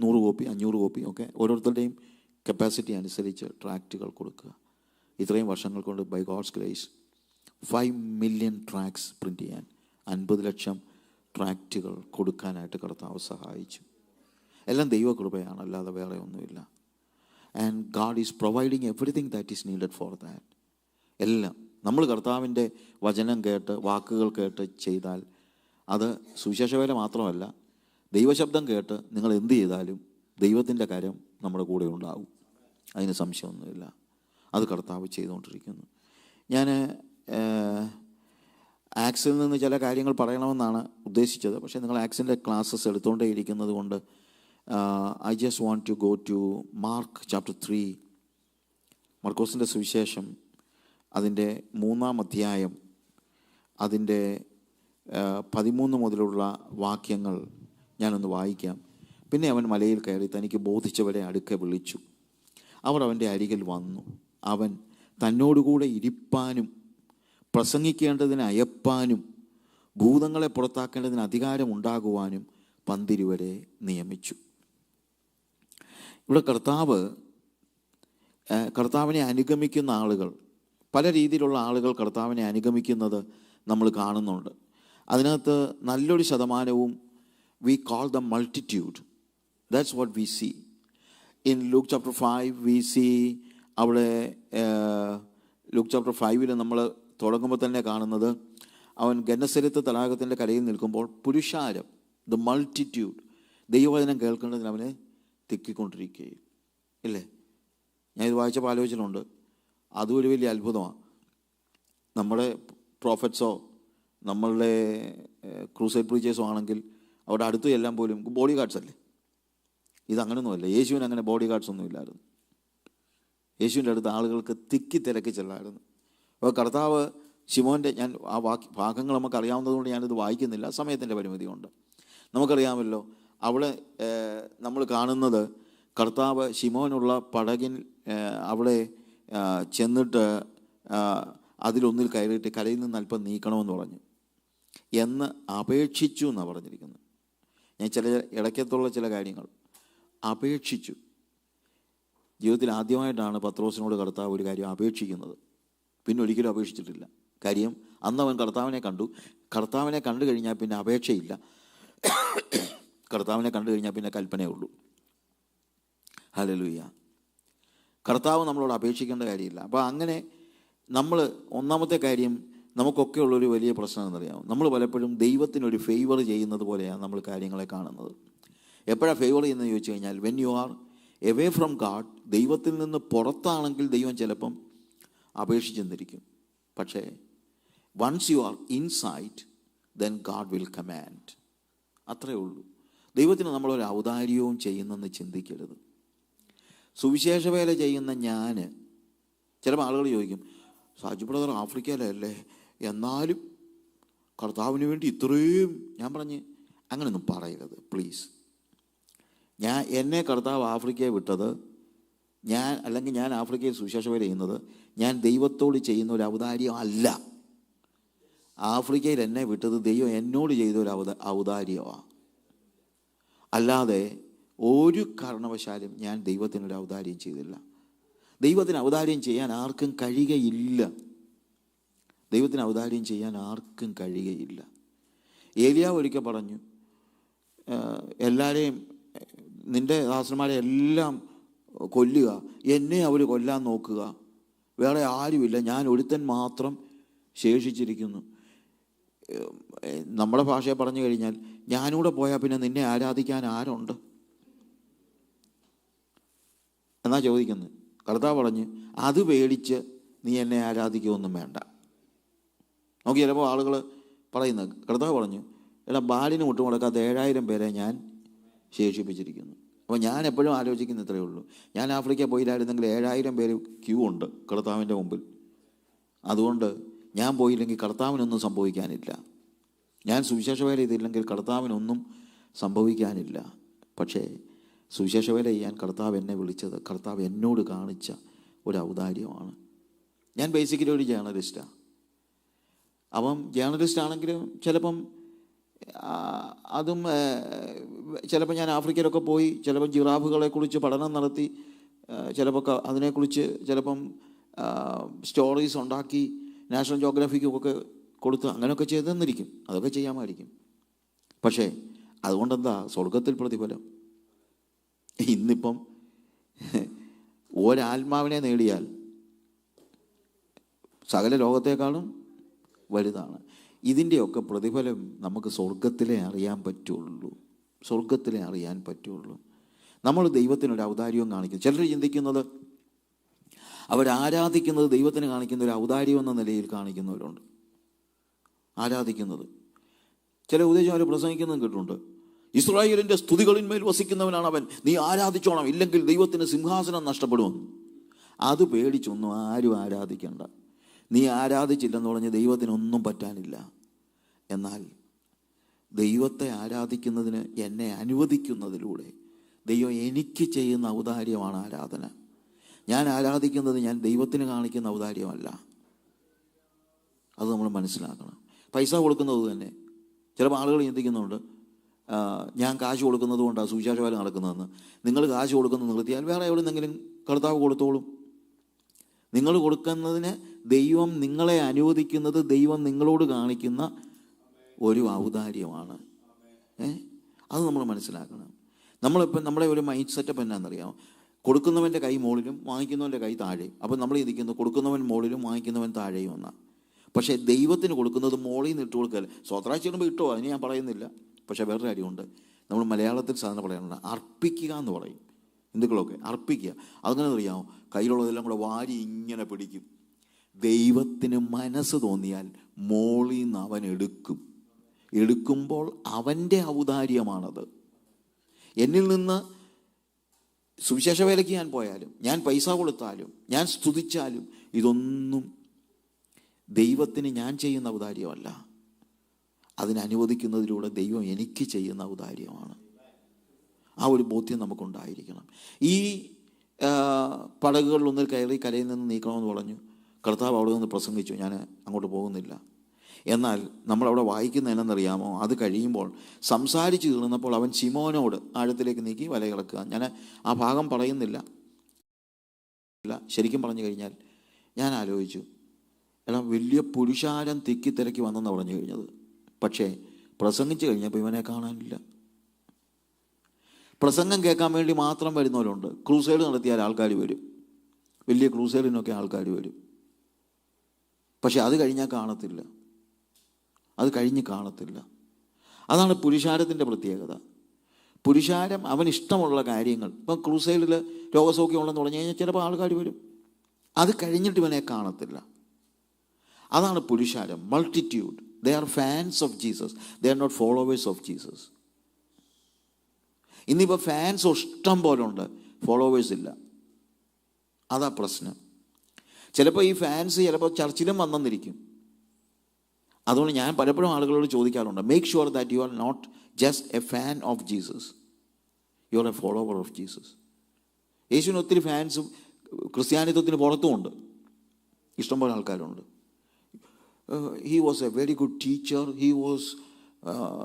100 കോപ്പി, 500 കോപ്പി ഒക്കെ ഓരോരുത്തരുടെയും കപ്പാസിറ്റി അനുസരിച്ച് ട്രാക്റ്റുകൾ കൊടുക്കുക. ഇത്രയും വർഷങ്ങൾ കൊണ്ട് by God's grace 5 million tracts print ചെയ്യാൻ, 50 ലക്ഷം ട്രാക്റ്റുകൾ കൊടുക്കാനായിട്ട് കർത്താവ് സഹായിച്ചു. എല്ലാം ദൈവകൃപയാണ്, അല്ലാതെ വേറെ ഒന്നുമില്ല. And God is providing everything that is needed for that. എല്ലാം നമ്മൾ കർത്താവിൻ്റെ വചനം കേട്ട്, വാക്കുകൾ കേട്ട് ചെയ്താൽ, അത് സുവിശേഷവേല മാത്രമല്ല, ദൈവശബ്ദം കേട്ട് നിങ്ങൾ എന്ത് ചെയ്താലും ദൈവത്തിൻ്റെ കാര്യം നമ്മുടെ കൂടെ ഉണ്ടാകും. അതിന് സംശയമൊന്നുമില്ല. അത് കർത്താവ് ചെയ്തുകൊണ്ടിരിക്കുന്നു. ഞാൻ ആക്സിൽ നിന്ന് ചില കാര്യങ്ങൾ പറയണമെന്നാണ് ഉദ്ദേശിച്ചത്. പക്ഷേ നിങ്ങൾ ആക്സിൻ്റെ ക്ലാസ്സസ് എടുത്തുകൊണ്ടേ ഇരിക്കുന്നത് കൊണ്ട് I just want to go to Mark chapter 3. മർക്കോസിൻ്റെ സുവിശേഷം അതിൻ്റെ 3-ാം അധ്യായം, അതിൻ്റെ 13 മുതലുള്ള വാക്യങ്ങൾ ഞാനൊന്ന് വായിക്കാം. പിന്നെ അവൻ മലയിൽ കയറി തനിക്ക് ബോധിച്ചവരെ അടുക്കെ വിളിച്ചു. അവർ അവൻ്റെ അരികിൽ വന്നു. അവൻ തന്നോടുകൂടെ ഇരിപ്പാനും പ്രസംഗിക്കേണ്ടതിന് അയപ്പാനും ഭൂതങ്ങളെ പുറത്താക്കേണ്ടതിന് അധികാരമുണ്ടാകുവാനും പന്തിരുവരെ നിയമിച്ചു. ഇവിടെ കർത്താവിനെ അനുഗമിക്കുന്ന ആളുകൾ, പല രീതിയിലുള്ള ആളുകൾ കർത്താവിനെ അനുഗമിക്കുന്നത് നമ്മൾ കാണുന്നുണ്ട്. അതിനകത്ത് നല്ലൊരു ശതമാനവും we call them multitude. That's what we see. In Luke chapter 5 we see അവിടെ Luke chapter 5 നമ്മൾ തുടങ്ങുമ്പോൾ തന്നെ കാണുന്നത്, അവൻ ഗന്നസരത്ത് തടാകത്തിൻ്റെ കരയിൽ നിൽക്കുമ്പോൾ പുരുഷാരം, ദ മൾട്ടിറ്റ്യൂഡ്, ദൈവവചനം കേൾക്കേണ്ടതിന് അവനെ തിക്കിക്കൊണ്ടിരിക്കുകയും ഇല്ലേ. ഞാൻ ഇത് വായിച്ചപ്പോൾ ആലോചിച്ചിട്ടുണ്ട്, അതും ഒരു വലിയ അത്ഭുതമാണ്. നമ്മുടെ പ്രോഫറ്റ്സോ നമ്മളുടെ ക്രൂസൈഡ് പ്രീച്ചേഴ്സോ ആണെങ്കിൽ അവിടെ അടുത്ത് എല്ലാം പോലും ബോഡി ഗാർഡ്സ് അല്ലേ. ഇതങ്ങനൊന്നുമല്ല. യേശുവിന് അങ്ങനെ ബോഡി ഗാർഡ്സ് ഒന്നും ഇല്ലായിരുന്നു. യേശുവിൻ്റെ അടുത്ത് ആളുകൾക്ക് തിക്കി തിരക്കി ചെല്ലായിരുന്നു. അപ്പോൾ കർത്താവ് ശിമോൻ്റെ, ഞാൻ ആ ഭാഗങ്ങൾ നമുക്ക് അറിയാവുന്നതുകൊണ്ട് ഞാനിത് വായിക്കുന്നില്ല, സമയത്തിൻ്റെ പരിമിതി കൊണ്ട്. നമുക്കറിയാമല്ലോ, അവിടെ നമ്മൾ കാണുന്നത് കർത്താവ് ശിമോനുള്ള പടകിൽ അവിടെ ചെന്നിട്ട് അതിലൊന്നിൽ കയറിയിട്ട് കരയിൽ നിന്ന് അല്പം നീക്കണമെന്ന് പറഞ്ഞു എന്ന് അപേക്ഷിച്ചു എന്നാണ് പറഞ്ഞിരിക്കുന്നത്. ഞാൻ ഇടയ്ക്കത്തുള്ള ചില കാര്യങ്ങൾ അപേക്ഷിച്ചു. ജീവിതത്തിൽ ആദ്യമായിട്ടാണ് പത്രോസിനോട് കർത്താവ് ഒരു കാര്യം അപേക്ഷിക്കുന്നത്. പിന്നെ ഒരിക്കലും അപേക്ഷിച്ചിട്ടില്ല. കാര്യം അന്ന് അവൻ കർത്താവിനെ കണ്ടു. കർത്താവിനെ കണ്ടു കഴിഞ്ഞാൽ പിന്നെ അപേക്ഷയില്ല. കർത്താവിനെ കണ്ടു കഴിഞ്ഞാൽ പിന്നെ കൽപ്പനയേ ഉള്ളൂ. ഹല്ലേലൂയ. കർത്താവ് നമ്മളോട് അപേക്ഷിക്കേണ്ട കാര്യമില്ല. അപ്പോൾ അങ്ങനെ നമ്മൾ, ഒന്നാമത്തെ കാര്യം, നമുക്കൊക്കെ ഉള്ളൊരു വലിയ പ്രശ്നം എന്നറിയാം, നമ്മൾ പലപ്പോഴും ദൈവത്തിനൊരു ഫേവർ ചെയ്യുന്നത് പോലെയാണ് നമ്മൾ കാര്യങ്ങളെ കാണുന്നത്. എപ്പോഴാണ് ഫേവർ ചെയ്യുന്നത് ചോദിച്ചു കഴിഞ്ഞാൽ, when you are away from God, ദൈവത്തിൽ നിന്ന് പുറത്താണെങ്കിൽ ദൈവം ചിലപ്പം അപേക്ഷിച്ചെന്നിരിക്കും. പക്ഷേ once you are inside then God will command. അത്രയേ ഉള്ളൂ. ദൈവത്തിന് നമ്മളൊരു ഔദാര്യവും ചെയ്യുന്നെന്ന് ചിന്തിക്കരുത്. സുവിശേഷ വേല ചെയ്യുന്ന ഞാൻ, ചിലപ്പോൾ ആളുകൾ ചോദിക്കും, സാജു ബ്രദർ ആഫ്രിക്കയിലല്ലേ, എന്നാലും കർത്താവിന് വേണ്ടി ഇത്രയും. ഞാൻ പറഞ്ഞ് അങ്ങനെയൊന്നും പറയരുത് പ്ലീസ്. എന്നെ കർത്താവ് ആഫ്രിക്കയെ വിട്ടത്, ഞാൻ ആഫ്രിക്കയിൽ സുവിശേഷ വേല ചെയ്യുന്നത് ഞാൻ ദൈവത്തോട് ചെയ്യുന്ന ഒരു ഔദാര്യം അല്ല. ആഫ്രിക്കയിൽ എന്നെ വിട്ടത് ദൈവം എന്നോട് ചെയ്ത ഒരു ഔദാര്യമാണ്. അല്ലാതെ ഒരു കാരണവശാലും ഞാൻ ദൈവത്തിനൊരു ഔദാര്യം ചെയ്തില്ല. ദൈവത്തിന് ഔദാര്യം ചെയ്യാൻ ആർക്കും കഴിയുകയില്ല. ദൈവത്തിന് ഔദാര്യം ചെയ്യാൻ ആർക്കും കഴിയുകയില്ല. ഏലിയാവ് ഒരിക്കൽ പറഞ്ഞു, എല്ലാവരെയും, നിൻ്റെ ദാസന്മാരെ എല്ലാം കൊല്ലുക, എന്നെ അവർ കൊല്ലാൻ നോക്കുക, വേറെ ആരുമില്ല, ഞാൻ ഒരുത്തൻ മാത്രം ശേഷിച്ചിരിക്കുന്നു. നമ്മുടെ ഭാഷയെ പറഞ്ഞു കഴിഞ്ഞാൽ, ഞാനൂടെ പോയാൽ പിന്നെ നിന്നെ ആരാധിക്കാൻ ആരുണ്ട് എന്നാ ചോദിക്കുന്നത്. കർത്താവ് പറഞ്ഞു, അത് പേടിച്ച് നീ എന്നെ ആരാധിക്കുകയൊന്നും വേണ്ട. നമുക്ക് ചിലപ്പോൾ ആളുകൾ പറയുന്നത്, കർത്താവ് പറഞ്ഞു, എടാ ബാലിന് മുട്ടുമുടക്കാത്ത 7000 പേരെ ഞാൻ ശേഷിപ്പിച്ചിരിക്കുന്നു. അപ്പോൾ ഞാൻ എപ്പോഴും ആലോചിക്കുന്ന ഇത്രയേ ഉള്ളൂ, ഞാൻ ആഫ്രിക്കയിൽ പോയില്ലായിരുന്നെങ്കിൽ 7000 പേര് ക്യൂ ഉണ്ട് കർത്താവിൻ്റെ മുമ്പിൽ. അതുകൊണ്ട് ഞാൻ പോയില്ലെങ്കിൽ കർത്താവിനൊന്നും സംഭവിക്കാനില്ല. ഞാൻ സുവിശേഷ വേല ചെയ്തില്ലെങ്കിൽ കർത്താവിനൊന്നും സംഭവിക്കാനില്ല. പക്ഷേ സുവിശേഷ വേല ചെയ്യാൻ കർത്താവ് എന്നെ വിളിച്ചത്, കർത്താവ് എന്നോട് കാണിച്ച ഒരു ഔദാര്യമാണ്. ഞാൻ ബേസിക്കലി ഒരു ജേർണലിസ്റ്റാണ്. അപ്പം ജേർണലിസ്റ്റ് ആണെങ്കിലും ചിലപ്പം അതും ചിലപ്പോൾ ഞാൻ ആഫ്രിക്കയിലൊക്കെ പോയി ചിലപ്പം ജിറാഫുകളെക്കുറിച്ച് പഠനം നടത്തി ചിലപ്പോൾ അതിനെക്കുറിച്ച് ചിലപ്പം സ്റ്റോറീസ് ഉണ്ടാക്കി നാഷണൽ ജോഗ്രഫിക്കൊക്കെ കൊടുത്ത് അങ്ങനെയൊക്കെ ചെയ്തെന്നിരിക്കും. അതൊക്കെ ചെയ്യാമായിരിക്കും. പക്ഷേ അതുകൊണ്ടെന്താ സ്വർഗത്തിൽ പ്രതിഫലം? ഇന്നിപ്പം ഒരാത്മാവിനെ നേടിയാൽ സകല ലോകത്തേക്കാളും വലുതാണ്. ഇതിൻ്റെയൊക്കെ പ്രതിഫലം നമുക്ക് സ്വർഗത്തിലേ അറിയാൻ പറ്റുള്ളൂ. സ്വർഗത്തിലേ അറിയാൻ പറ്റുള്ളൂ. നമ്മൾ ദൈവത്തിനൊരു ഔദാര്യവും കാണിക്കും. ചിലർ ചിന്തിക്കുന്നത് അവരാരാധിക്കുന്നത് ദൈവത്തിന് കാണിക്കുന്ന ഒരു ഔദാര്യം എന്ന നിലയിൽ കാണിക്കുന്നവരുണ്ട്. ആരാധിക്കുന്നത് ചില ഉദ്ദേശം പ്രസംഗിക്കുന്നതും കേട്ടിട്ടുണ്ട്. ഇസ്രായേലിൻ്റെ സ്തുതികളിന്മേൽ വസിക്കുന്നവനാണ് അവൻ, നീ ആരാധിച്ചോണം, ഇല്ലെങ്കിൽ ദൈവത്തിന് സിംഹാസനം നഷ്ടപ്പെടുമെന്ന്. അത് പേടിച്ചൊന്നും ആരും ആരാധിക്കണ്ട. നീ ആരാധിച്ചില്ലെന്ന് പറഞ്ഞ് ദൈവത്തിനൊന്നും പറ്റാനില്ല. എന്നാൽ ദൈവത്തെ ആരാധിക്കുന്നതിന് എന്നെ അനുവദിക്കുന്നതിലൂടെ ദൈവം എനിക്ക് ചെയ്യുന്ന ഔദാര്യമാണ് ആരാധന. ഞാൻ ആരാധിക്കുന്നത് ഞാൻ ദൈവത്തിന് കാണിക്കുന്ന ഔദാര്യമല്ല. അത് നമ്മൾ മനസ്സിലാക്കണം. പൈസ കൊടുക്കുന്നത് തന്നെ ചിലപ്പോൾ ആളുകൾ ചിന്തിക്കുന്നുണ്ട്, ഞാൻ കാശ് കൊടുക്കുന്നത് കൊണ്ടാണ് സുവിശേഷ വേല നടക്കുന്നതെന്ന്. നിങ്ങൾ കാശ് കൊടുക്കുന്നത് നിർത്തിയാൽ വേറെ എവിടെ നിന്നെങ്കിലും കർത്താവ് കൊടുത്തോളും. നിങ്ങൾ കൊടുക്കുന്നതിന് ദൈവം നിങ്ങളെ അനുവദിക്കുന്നത് ദൈവം നിങ്ങളോട് കാണിക്കുന്ന ഒരു ഔദാര്യമാണ്. അത് നമ്മൾ മനസ്സിലാക്കണം. നമ്മളിപ്പം നമ്മുടെ ഒരു മൈൻഡ് സെറ്റപ്പ് എന്നാണെന്നറിയാമോ? കൊടുക്കുന്നവൻ്റെ കൈ മുകളിലും വാങ്ങിക്കുന്നവൻ്റെ കൈ താഴെയും. അപ്പം നമ്മൾ ചിന്തിക്കുന്നു കൊടുക്കുന്നവൻ മുകളിലും വാങ്ങിക്കുന്നവൻ താഴെയും എന്നാണ്. പക്ഷേ ദൈവത്തിന് കൊടുക്കുന്നത് മുകളിൽ നിന്ന് ഇട്ട് കൊടുക്കുകയല്ല. സ്വത്രാഴ്ച ഇടുമ്പോൾ ഇട്ടോ, അതിന് ഞാൻ പറയുന്നില്ല. പക്ഷേ വേറൊരു കാര്യമുണ്ട്, നമ്മൾ മലയാളത്തിൽ സാധാരണ പറയാനുണ്ട് അർപ്പിക്കുക എന്ന് പറയും. ഹിന്ദുക്കളൊക്കെ അർപ്പിക്കുക. അതങ്ങനെ അറിയാമോ? കയ്യിലുള്ളതെല്ലാം കൂടെ വാരി ഇങ്ങനെ പിടിക്കും. ദൈവത്തിന് മനസ്സ് തോന്നിയാൽ മോളിൽ നിന്ന് അവൻ എടുക്കുമ്പോൾ അവൻ്റെ ഔദാര്യമാണത്. എന്നിൽ നിന്ന് സുവിശേഷ വേലയ്ക്ക് ഞാൻ പോയാലും, ഞാൻ പൈസ കൊടുത്താലും, ഞാൻ സ്തുതിച്ചാലും, ഇതൊന്നും ദൈവത്തിന് ഞാൻ ചെയ്യുന്ന ഔദാര്യമല്ല. അതിനനുവദിക്കുന്നതിലൂടെ ദൈവം എനിക്ക് ചെയ്യുന്ന ഔദാര്യമാണ്. ആ ഒരു ബോധ്യം നമുക്കുണ്ടായിരിക്കണം. ഈ പടകുകളിലൊന്നിൽ കയറി കരയിൽ നിന്ന് നീക്കണമെന്ന് പറഞ്ഞു. കർത്താവ് അവിടെ നിന്ന് പ്രസംഗിച്ചു. ഞാൻ അങ്ങോട്ട് പോകുന്നില്ല. എന്നാൽ നമ്മളവിടെ വായിക്കുന്ന എന്നറിയാമോ? അത് കഴിയുമ്പോൾ സംസാരിച്ച് തീർന്നപ്പോൾ അവൻ ശിമോനോട് ആഴത്തിലേക്ക് നീക്കി വല കിടക്കുക. ഞാൻ ആ ഭാഗം പറയുന്നില്ല. ശരിക്കും പറഞ്ഞു കഴിഞ്ഞാൽ ഞാൻ ആലോചിച്ചു, എടാ വലിയ പുരുഷാരം തിക്കിത്തിരക്കി വന്നെന്ന് പറഞ്ഞു കഴിഞ്ഞത്. പക്ഷേ പ്രസംഗിച്ച് കഴിഞ്ഞപ്പോൾ ഇവനെ കാണാനില്ല. പ്രസംഗം കേൾക്കാൻ വേണ്ടി മാത്രം വരുന്നവരുണ്ട്. ക്രൂസൈഡ് നടത്തിയാൽ ആൾക്കാർ വരും, വലിയ ക്രൂസൈഡിനൊക്കെ ആൾക്കാർ വരും. പക്ഷെ അത് കഴിഞ്ഞാൽ കാണത്തില്ല, അത് കഴിഞ്ഞ് കാണത്തില്ല. അതാണ് പുരുഷാരത്തിൻ്റെ പ്രത്യേകത. പുരുഷാരം അവനിഷ്ടമുള്ള കാര്യങ്ങൾ. ഇപ്പം ക്രൂസൈഡിൽ രോഗസൗഖ്യം ഉണ്ടെന്ന് പറഞ്ഞു കഴിഞ്ഞാൽ ചിലപ്പോൾ ആൾക്കാർ വരും, അത് കഴിഞ്ഞിട്ട് ഇവനെ കാണത്തില്ല. അതാണ് പുരുഷാരം. Multitude. They are fans of Jesus, they are not followers of Jesus. ഇന്നിപ്പോൾ ഫാൻസ് ഇഷ്ടം പോലെ ഉണ്ട്, ഫോളോവേഴ്സ് ഇല്ല. അതാ പ്രശ്നം. ചിലപ്പോൾ ഈ ഫാൻസ് ചിലപ്പോൾ ചർച്ചിലും വന്നെന്നിരിക്കും. അതുകൊണ്ട് ഞാൻ പലപ്പോഴും ആളുകളോട് ചോദിക്കാറുണ്ട്, make sure that you are not just a fan of Jesus, you are a follower of Jesus. യേശുവിന് ഒത്തിരി ഫാൻസും ക്രിസ്ത്യാനിത്വത്തിന് പുറത്തുമുണ്ട്, ഇഷ്ടംപോലെ ആൾക്കാരുണ്ട്. He was a very good teacher, he was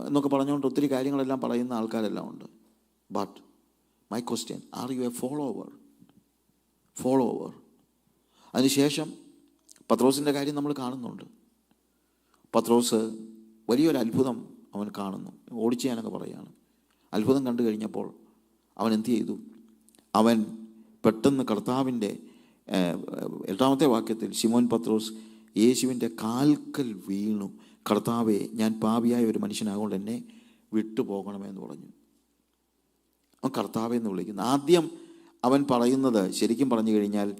എന്നൊക്കെ പറഞ്ഞുകൊണ്ട് ഒത്തിരി കാര്യങ്ങളെല്ലാം പറയുന്ന ആൾക്കാരെല്ലാം ഉണ്ട്. But my question, are you a follower? അതിനുശേഷം പത്രോസിൻ്റെ കാര്യം നമ്മൾ കാണുന്നുണ്ട്. പത്രോസ് വലിയൊരു അത്ഭുതം അവൻ കാണുന്നു. ഓടിച്ച് ഞാനൊക്കെ പറയുകയാണ്. അത്ഭുതം കണ്ടു കഴിഞ്ഞപ്പോൾ അവൻ എന്ത് ചെയ്തു? അവൻ പെട്ടെന്ന് കർത്താവിൻ്റെ 8-ാമത്തെ വാക്യത്തിൽ ശിമോൻ പത്രോസ് യേശുവിൻ്റെ കാൽക്കൽ വീണു, കർത്താവേ, ഞാൻ പാപിയായ ഒരു മനുഷ്യനാകൊണ്ട് എന്നെ വിട്ടുപോകണമെന്ന് പറഞ്ഞു. അവൻ കർത്താവെ എന്ന് വിളിക്കുന്നു. ആദ്യം അവൻ പറയുന്നത് ശരിക്കും പറഞ്ഞു കഴിഞ്ഞാൽ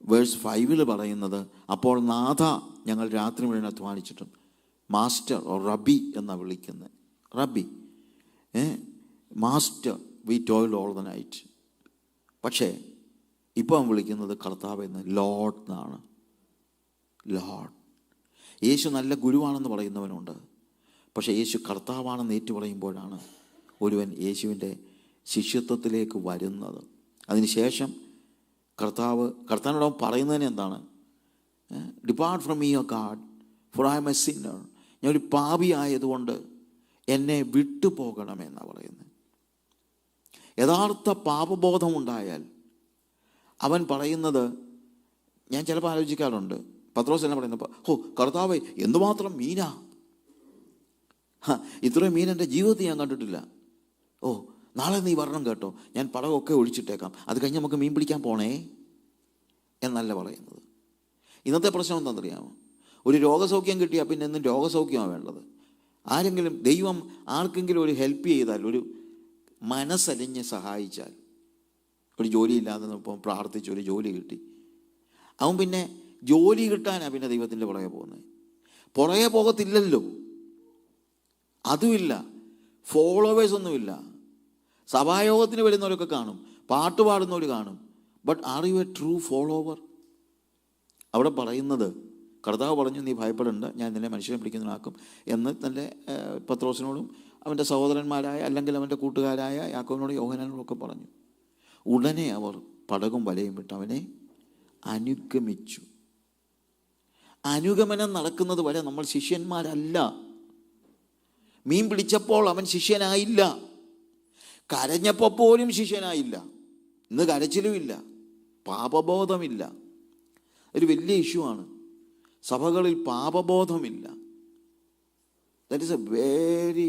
വേഴ്സ് 5 പറയുന്നത്, അപ്പോൾ നാഥ, ഞങ്ങൾ രാത്രി മുഴുവൻ അധ്വാനിച്ചിട്ടും, മാസ്റ്റർ ഓർ റബി എന്നാണ് വിളിക്കുന്നത്. Rabbi, master, we toiled all the night. പക്ഷേ ഇപ്പോൾ അവൻ വിളിക്കുന്നത് കർത്താവെന്ന്, ലോർഡ് എന്നാണ്. ലോർഡ്. യേശു നല്ല ഗുരുവാണെന്ന് പറയുന്നവനുണ്ട്. പക്ഷേ യേശു കർത്താവാണെന്ന് ഏറ്റു പറയുമ്പോഴാണ് ഒരുവൻ യേശുവിൻ്റെ ശിഷ്യത്വത്തിലേക്ക് വരുന്നത്. അതിനുശേഷം കർത്താവിനോട് പറയുന്നതിന് എന്താണ്? Depart from me your God, for I am a sinner. ഞാൻ ഒരു പാപിയായതുകൊണ്ട് എന്നെ വിട്ടുപോകണമെന്നാണ് പറയുന്നത്. യഥാർത്ഥ പാപബോധമുണ്ടായാൽ അവൻ പറയുന്നത്, ഞാൻ ചിലപ്പോൾ ആലോചിക്കാറുണ്ട്, പത്രോസ് എന്നെ പറയുന്നത്, കർത്താവേ എന്തുമാത്രം മീനാ, ഇത്രയും മീൻ എൻ്റെ ജീവിതത്തിൽ ഞാൻ കണ്ടിട്ടില്ല. നാളെ നീ വരണം കേട്ടോ, ഞാൻ പടകമൊക്കെ ഒഴിച്ചിട്ടേക്കാം, അത് കഴിഞ്ഞ് നമുക്ക് മീൻ പിടിക്കാൻ പോണേ എന്നല്ല പറയുന്നത്. ഇന്നത്തെ പ്രശ്നം എന്താണെന്നറിയാമോ? ഒരു രോഗസൗഖ്യം കിട്ടിയാൽ പിന്നെ എന്നും രോഗസൗഖ്യമാണ് വേണ്ടത്. ആരെങ്കിലും ദൈവം ആർക്കെങ്കിലും ഒരു ഹെൽപ്പ് ചെയ്താൽ, ഒരു മനസ്സലിഞ്ഞ് സഹായിച്ചാൽ, ഒരു ജോലിയില്ലാതെ ഇപ്പം പ്രാർത്ഥിച്ച് ഒരു ജോലി കിട്ടി, അവൻ പിന്നെ ജോലി കിട്ടാനാണ് പിന്നെ ദൈവത്തിൻ്റെ പുറകെ പോകുന്നത്. പുറകെ പോകത്തില്ലല്ലോ, അതുമില്ല, ഫോളോവേഴ്സ് ഒന്നുമില്ല. സഭായോഗത്തിന് വരുന്നവരൊക്കെ കാണും, പാട്ട് പാടുന്നവർ കാണും, but R you A true follower? അവിടെ പറയുന്നത്, കർത്താവ് പറഞ്ഞു, നീ ഭയപ്പെടേണ്ട, ഞാൻ നിന്നെ മനുഷ്യനെ പിടിക്കുന്നതിനാക്കും എന്ന് തൻ്റെ പത്രോസിനോടും അവൻ്റെ സഹോദരന്മാരായ അല്ലെങ്കിൽ അവൻ്റെ കൂട്ടുകാരായ യാക്കോബിനോടും യോഹന്നാനോടും ഒക്കെ പറഞ്ഞു. ഉടനെ അവർ പടകും വലയും വിട്ട് അവനെ അനുഗമിച്ചു. അനുഗമനം നടക്കുന്നത് വരെ നമ്മൾ ശിഷ്യന്മാരല്ല. മീൻ പിടിച്ചപ്പോൾ അവൻ ശിഷ്യനായില്ല, കരഞ്ഞപ്പോൾ പോലും ശിഷ്യനായില്ല. ഇന്ന് കരച്ചിലുമില്ല, പാപബോധമില്ല. ഒരു വലിയ ഇഷ്യൂ ആണ്. സഭകളിൽ പാപബോധമില്ല. That is a very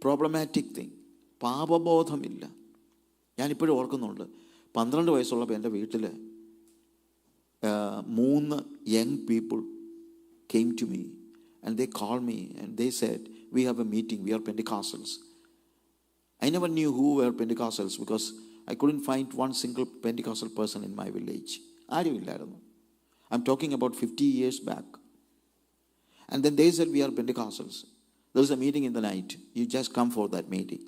problematic thing. പാപബോധമില്ല. ഞാനിപ്പോഴും ഓർക്കുന്നുണ്ട്, 12 വയസ്സുള്ളപ്പോൾ എൻ്റെ വീട്ടിൽ 3 young people came to me and they called me and they said, we have a meeting, we are Pentecostals. I never knew who were Pentecostals because I couldn't find one single Pentecostal person in my village. ആരുമില്ലായിരുന്നു. I'm talking about 50 years back. And then they said, we are Pentecostals. There's a meeting in the night. You just come for that meeting.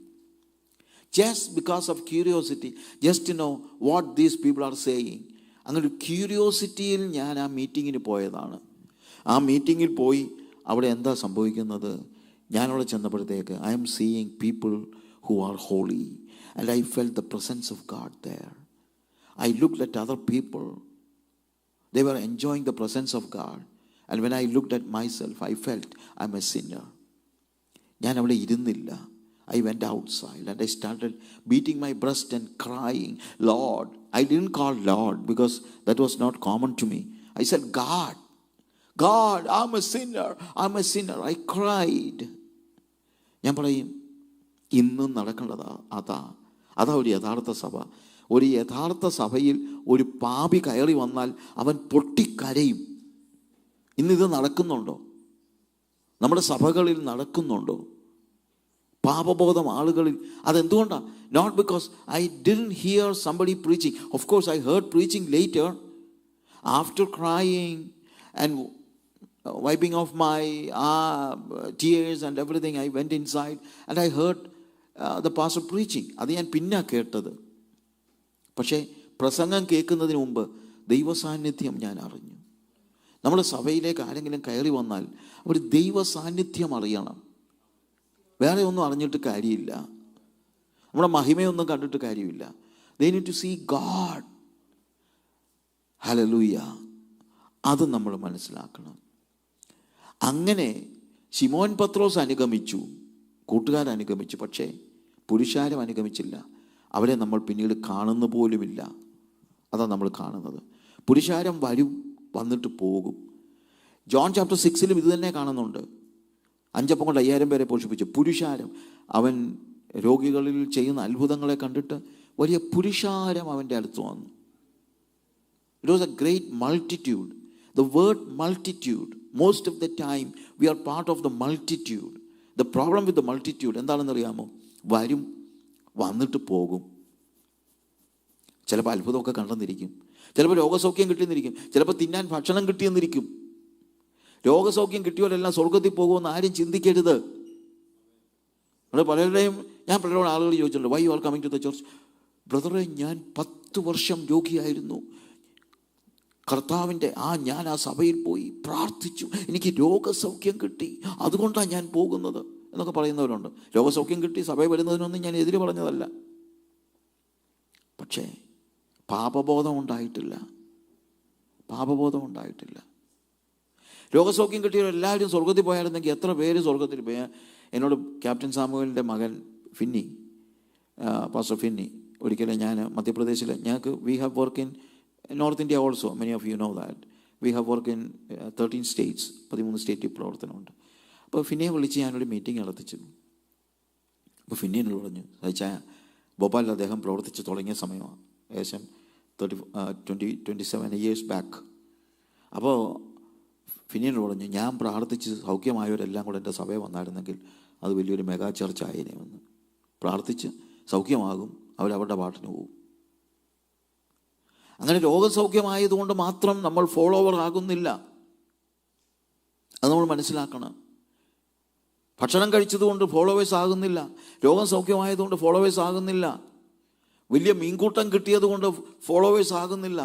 Just because of curiosity, just to know what these people are saying. അങ്ങനെ ക്യൂരിയോസിറ്റിയിൽ ഞാൻ ആ മീറ്റിങ്ങിന് പോയതാണ്. ആ മീറ്റിങ്ങിൽ പോയി അവിടെ എന്താ സംഭവിക്കുന്നത്? ഞാനവിടെ ചെന്നപ്പോഴത്തേക്ക് I am seeing people who are holy and I felt the presence of God there. I looked at other people. They were enjoying the presence of God. And when I looked at myself, I felt I'm a sinner. ഞാൻ അവിടെ ഇരുന്നില്ല. I went outside and I started beating my breast and crying, Lord. I didn't call Lord because that was not common to me. I said, God, I'm a sinner. I'm a sinner. I cried. ഞാൻ പറയും, ഇന്നും നടക്കേണ്ടതാ അതാ ഒരു യഥാർത്ഥ സഭ. ഒരു യഥാർത്ഥ സഭയിൽ ഒരു പാപി കയറി വന്നാൽ അവൻ പൊട്ടിക്കരയും. ഇന്നിത് നടക്കുന്നുണ്ടോ? നമ്മുടെ സഭകളിൽ നടക്കുന്നുണ്ടോ? പാപബോധം ആളുകളിൽ. അതെന്തുകൊണ്ടാണ്? Not because I didn't hear somebody preaching. Of course I heard preaching later. After crying and wiping off my tears and everything, I went inside and I heard the pastor preaching. അത് ഞാൻ പിന്നെ കേട്ടത്. പക്ഷേ പ്രസംഗം കേൾക്കുന്നതിന് മുമ്പ് ദൈവസാന്നിധ്യം ഞാൻ അറിഞ്ഞു. നമ്മുടെ സഭയിലേക്ക് ആരെങ്കിലും കയറി വന്നാൽ അവർ ദൈവസാന്നിധ്യം അറിയണം. വേറെ ഒന്നും അറിഞ്ഞിട്ട് കാര്യമില്ല. നമ്മുടെ മഹിമയൊന്നും കണ്ടിട്ട് കാര്യമില്ല. They need to see God. Hallelujah. അത് നമ്മൾ മനസ്സിലാക്കണം. അങ്ങനെ ശിമോൻ പത്രോസ് അനുഗമിച്ചു, കൂട്ടുകാരനുഗമിച്ചു, പക്ഷേ പുരുഷാരം അനുഗമിച്ചില്ല. അവരെ നമ്മൾ പിന്നീട് കാണുന്ന പോലുമില്ല. അതാണ് നമ്മൾ കാണുന്നത്. പുരുഷാരം വരും, വന്നിട്ട് പോകും. ജോൺ ചാപ്റ്റർ 6 ഇത് തന്നെ കാണുന്നുണ്ട്. 5 അപ്പം കൊണ്ട് 5000 പേരെ പോഷിപ്പിച്ചു. പുരുഷാരം, അവൻ രോഗികളിൽ ചെയ്യുന്ന അത്ഭുതങ്ങളെ കണ്ടിട്ട് വലിയ പുരുഷാരം അവൻ്റെ അടുത്ത് വന്നു. It was a great multitude. The word multitude, most of the time we are part of the multitude. The problem with the multitude എന്താണെന്നറിയാമോ? വരും, വന്നിട്ട് പോകും. ചിലപ്പോൾ അത്ഭുതമൊക്കെ കണ്ടെന്നിരിക്കും, ചിലപ്പോൾ രോഗസൗഖ്യം കിട്ടിയെന്നിരിക്കും, ചിലപ്പോൾ തിന്നാൻ ഭക്ഷണം കിട്ടിയെന്നിരിക്കും. രോഗസൗഖ്യം കിട്ടിയവരെല്ലാം സ്വർഗത്തിൽ പോകുമെന്ന് ആരും ചിന്തിക്കരുത്. നമ്മൾ പലരുടെയും, ഞാൻ പലരോട് ആളുകൾ ചോദിച്ചിട്ടുണ്ട്, why you are coming to the church? ബ്രദറെ, ഞാൻ 10 വർഷം രോഗിയായിരുന്നു. കർത്താവിൻ്റെ ഞാൻ ആ സഭയിൽ പോയി പ്രാർത്ഥിച്ചു, എനിക്ക് രോഗസൗഖ്യം കിട്ടി, അതുകൊണ്ടാണ് ഞാൻ പോകുന്നത്. എന്നൊക്കെ പറയുന്നവരുണ്ട്. രോഗസൗഖ്യം കിട്ടി സഭയിൽ വരുന്നതിനൊന്നും ഞാൻ എതിര് പറഞ്ഞതല്ല. പക്ഷേ പാപബോധം ഉണ്ടായിട്ടില്ല. രോഗസൗഖ്യം കിട്ടിയവർ എല്ലാവരും സ്വർഗത്തിൽ പോയായിരുന്നെങ്കിൽ എത്ര പേര് സ്വർഗത്തിൽ പോയ. എന്നോട് ക്യാപ്റ്റൻ സാമുവലിൻ്റെ മകൻ ഫിന്നി, പാസ്റ്റർ ഫിന്നി, ഒരിക്കലും ഞാൻ മധ്യപ്രദേശിൽ, ഞങ്ങൾക്ക് we have work in north India also, many of you know that. We have work in 13 States, 13 സ്റ്റേറ്റിൽ പ്രവർത്തനമുണ്ട്. അപ്പോൾ ഫിന്നിയെ വിളിച്ച് ഞാനൊരു മീറ്റിംഗ് നടത്തിച്ചു. അപ്പോൾ ഫിന്നി എന്നോട് പറഞ്ഞു, സഹിച്ചായ ഭോപ്പാലിൽ അദ്ദേഹം പ്രവർത്തിച്ച് തുടങ്ങിയ സമയമാണ്, ഏകദേശം 27 years ബാക്ക്. അപ്പോൾ ഫിന്നിയോട് പറഞ്ഞു, ഞാൻ പ്രാർത്ഥിച്ച് സൗഖ്യമായവരെല്ലാം കൂടെ എൻ്റെ സഭയിൽ വന്നായിരുന്നെങ്കിൽ അത് വലിയൊരു മെഗാ ചർച്ച ആയേനെ വന്ന്. പ്രാർത്ഥിച്ച് സൗഖ്യമാകും, അവരവരുടെ പാട്ടിന് പോകും. അങ്ങനെ രോഗസൗഖ്യമായതുകൊണ്ട് മാത്രം നമ്മൾ ഫോളോവർ ആകുന്നില്ല. അത് നമ്മൾ മനസ്സിലാക്കണം. ഭക്ഷണം കഴിച്ചതുകൊണ്ട് ഫോളോവേഴ്സ് ആകുന്നില്ല. രോഗം സൗഖ്യമായതുകൊണ്ട് ഫോളോവേഴ്സ് ആകുന്നില്ല. വലിയ മീൻകൂട്ടം കിട്ടിയത് കൊണ്ട് ഫോളോവേഴ്സ് ആകുന്നില്ല.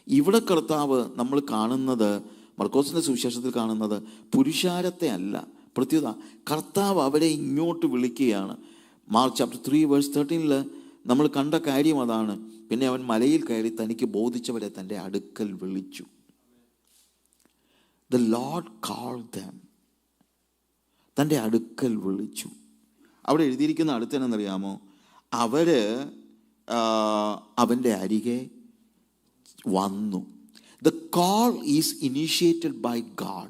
ഇവിടെ കർത്താവ് നമ്മൾ കാണുന്നത്, മർക്കോസിൻ്റെ സുവിശേഷത്തിൽ കാണുന്നത് പുരുഷാരത്തെ അല്ല, പ്രത്യുത കർത്താവ് അവരെ ഇങ്ങോട്ട് വിളിക്കുകയാണ്. മാർക്ക് ചാപ്റ്റർ 3:13 നമ്മൾ കണ്ട കാര്യം അതാണ്. പിന്നെ അവൻ മലയിൽ കയറി തനിക്ക് ബോധിച്ചവരെ തൻ്റെ അടുക്കൽ വിളിച്ചു. The Lord called them. തൻ്റെ അടുക്കൽ വിളിച്ചു. അവിടെ എഴുതിയിരിക്കുന്ന അടുത്തെന്നറിയാമോ? അവൻ്റെ അരികെ വന്നു. The call is initiated by God.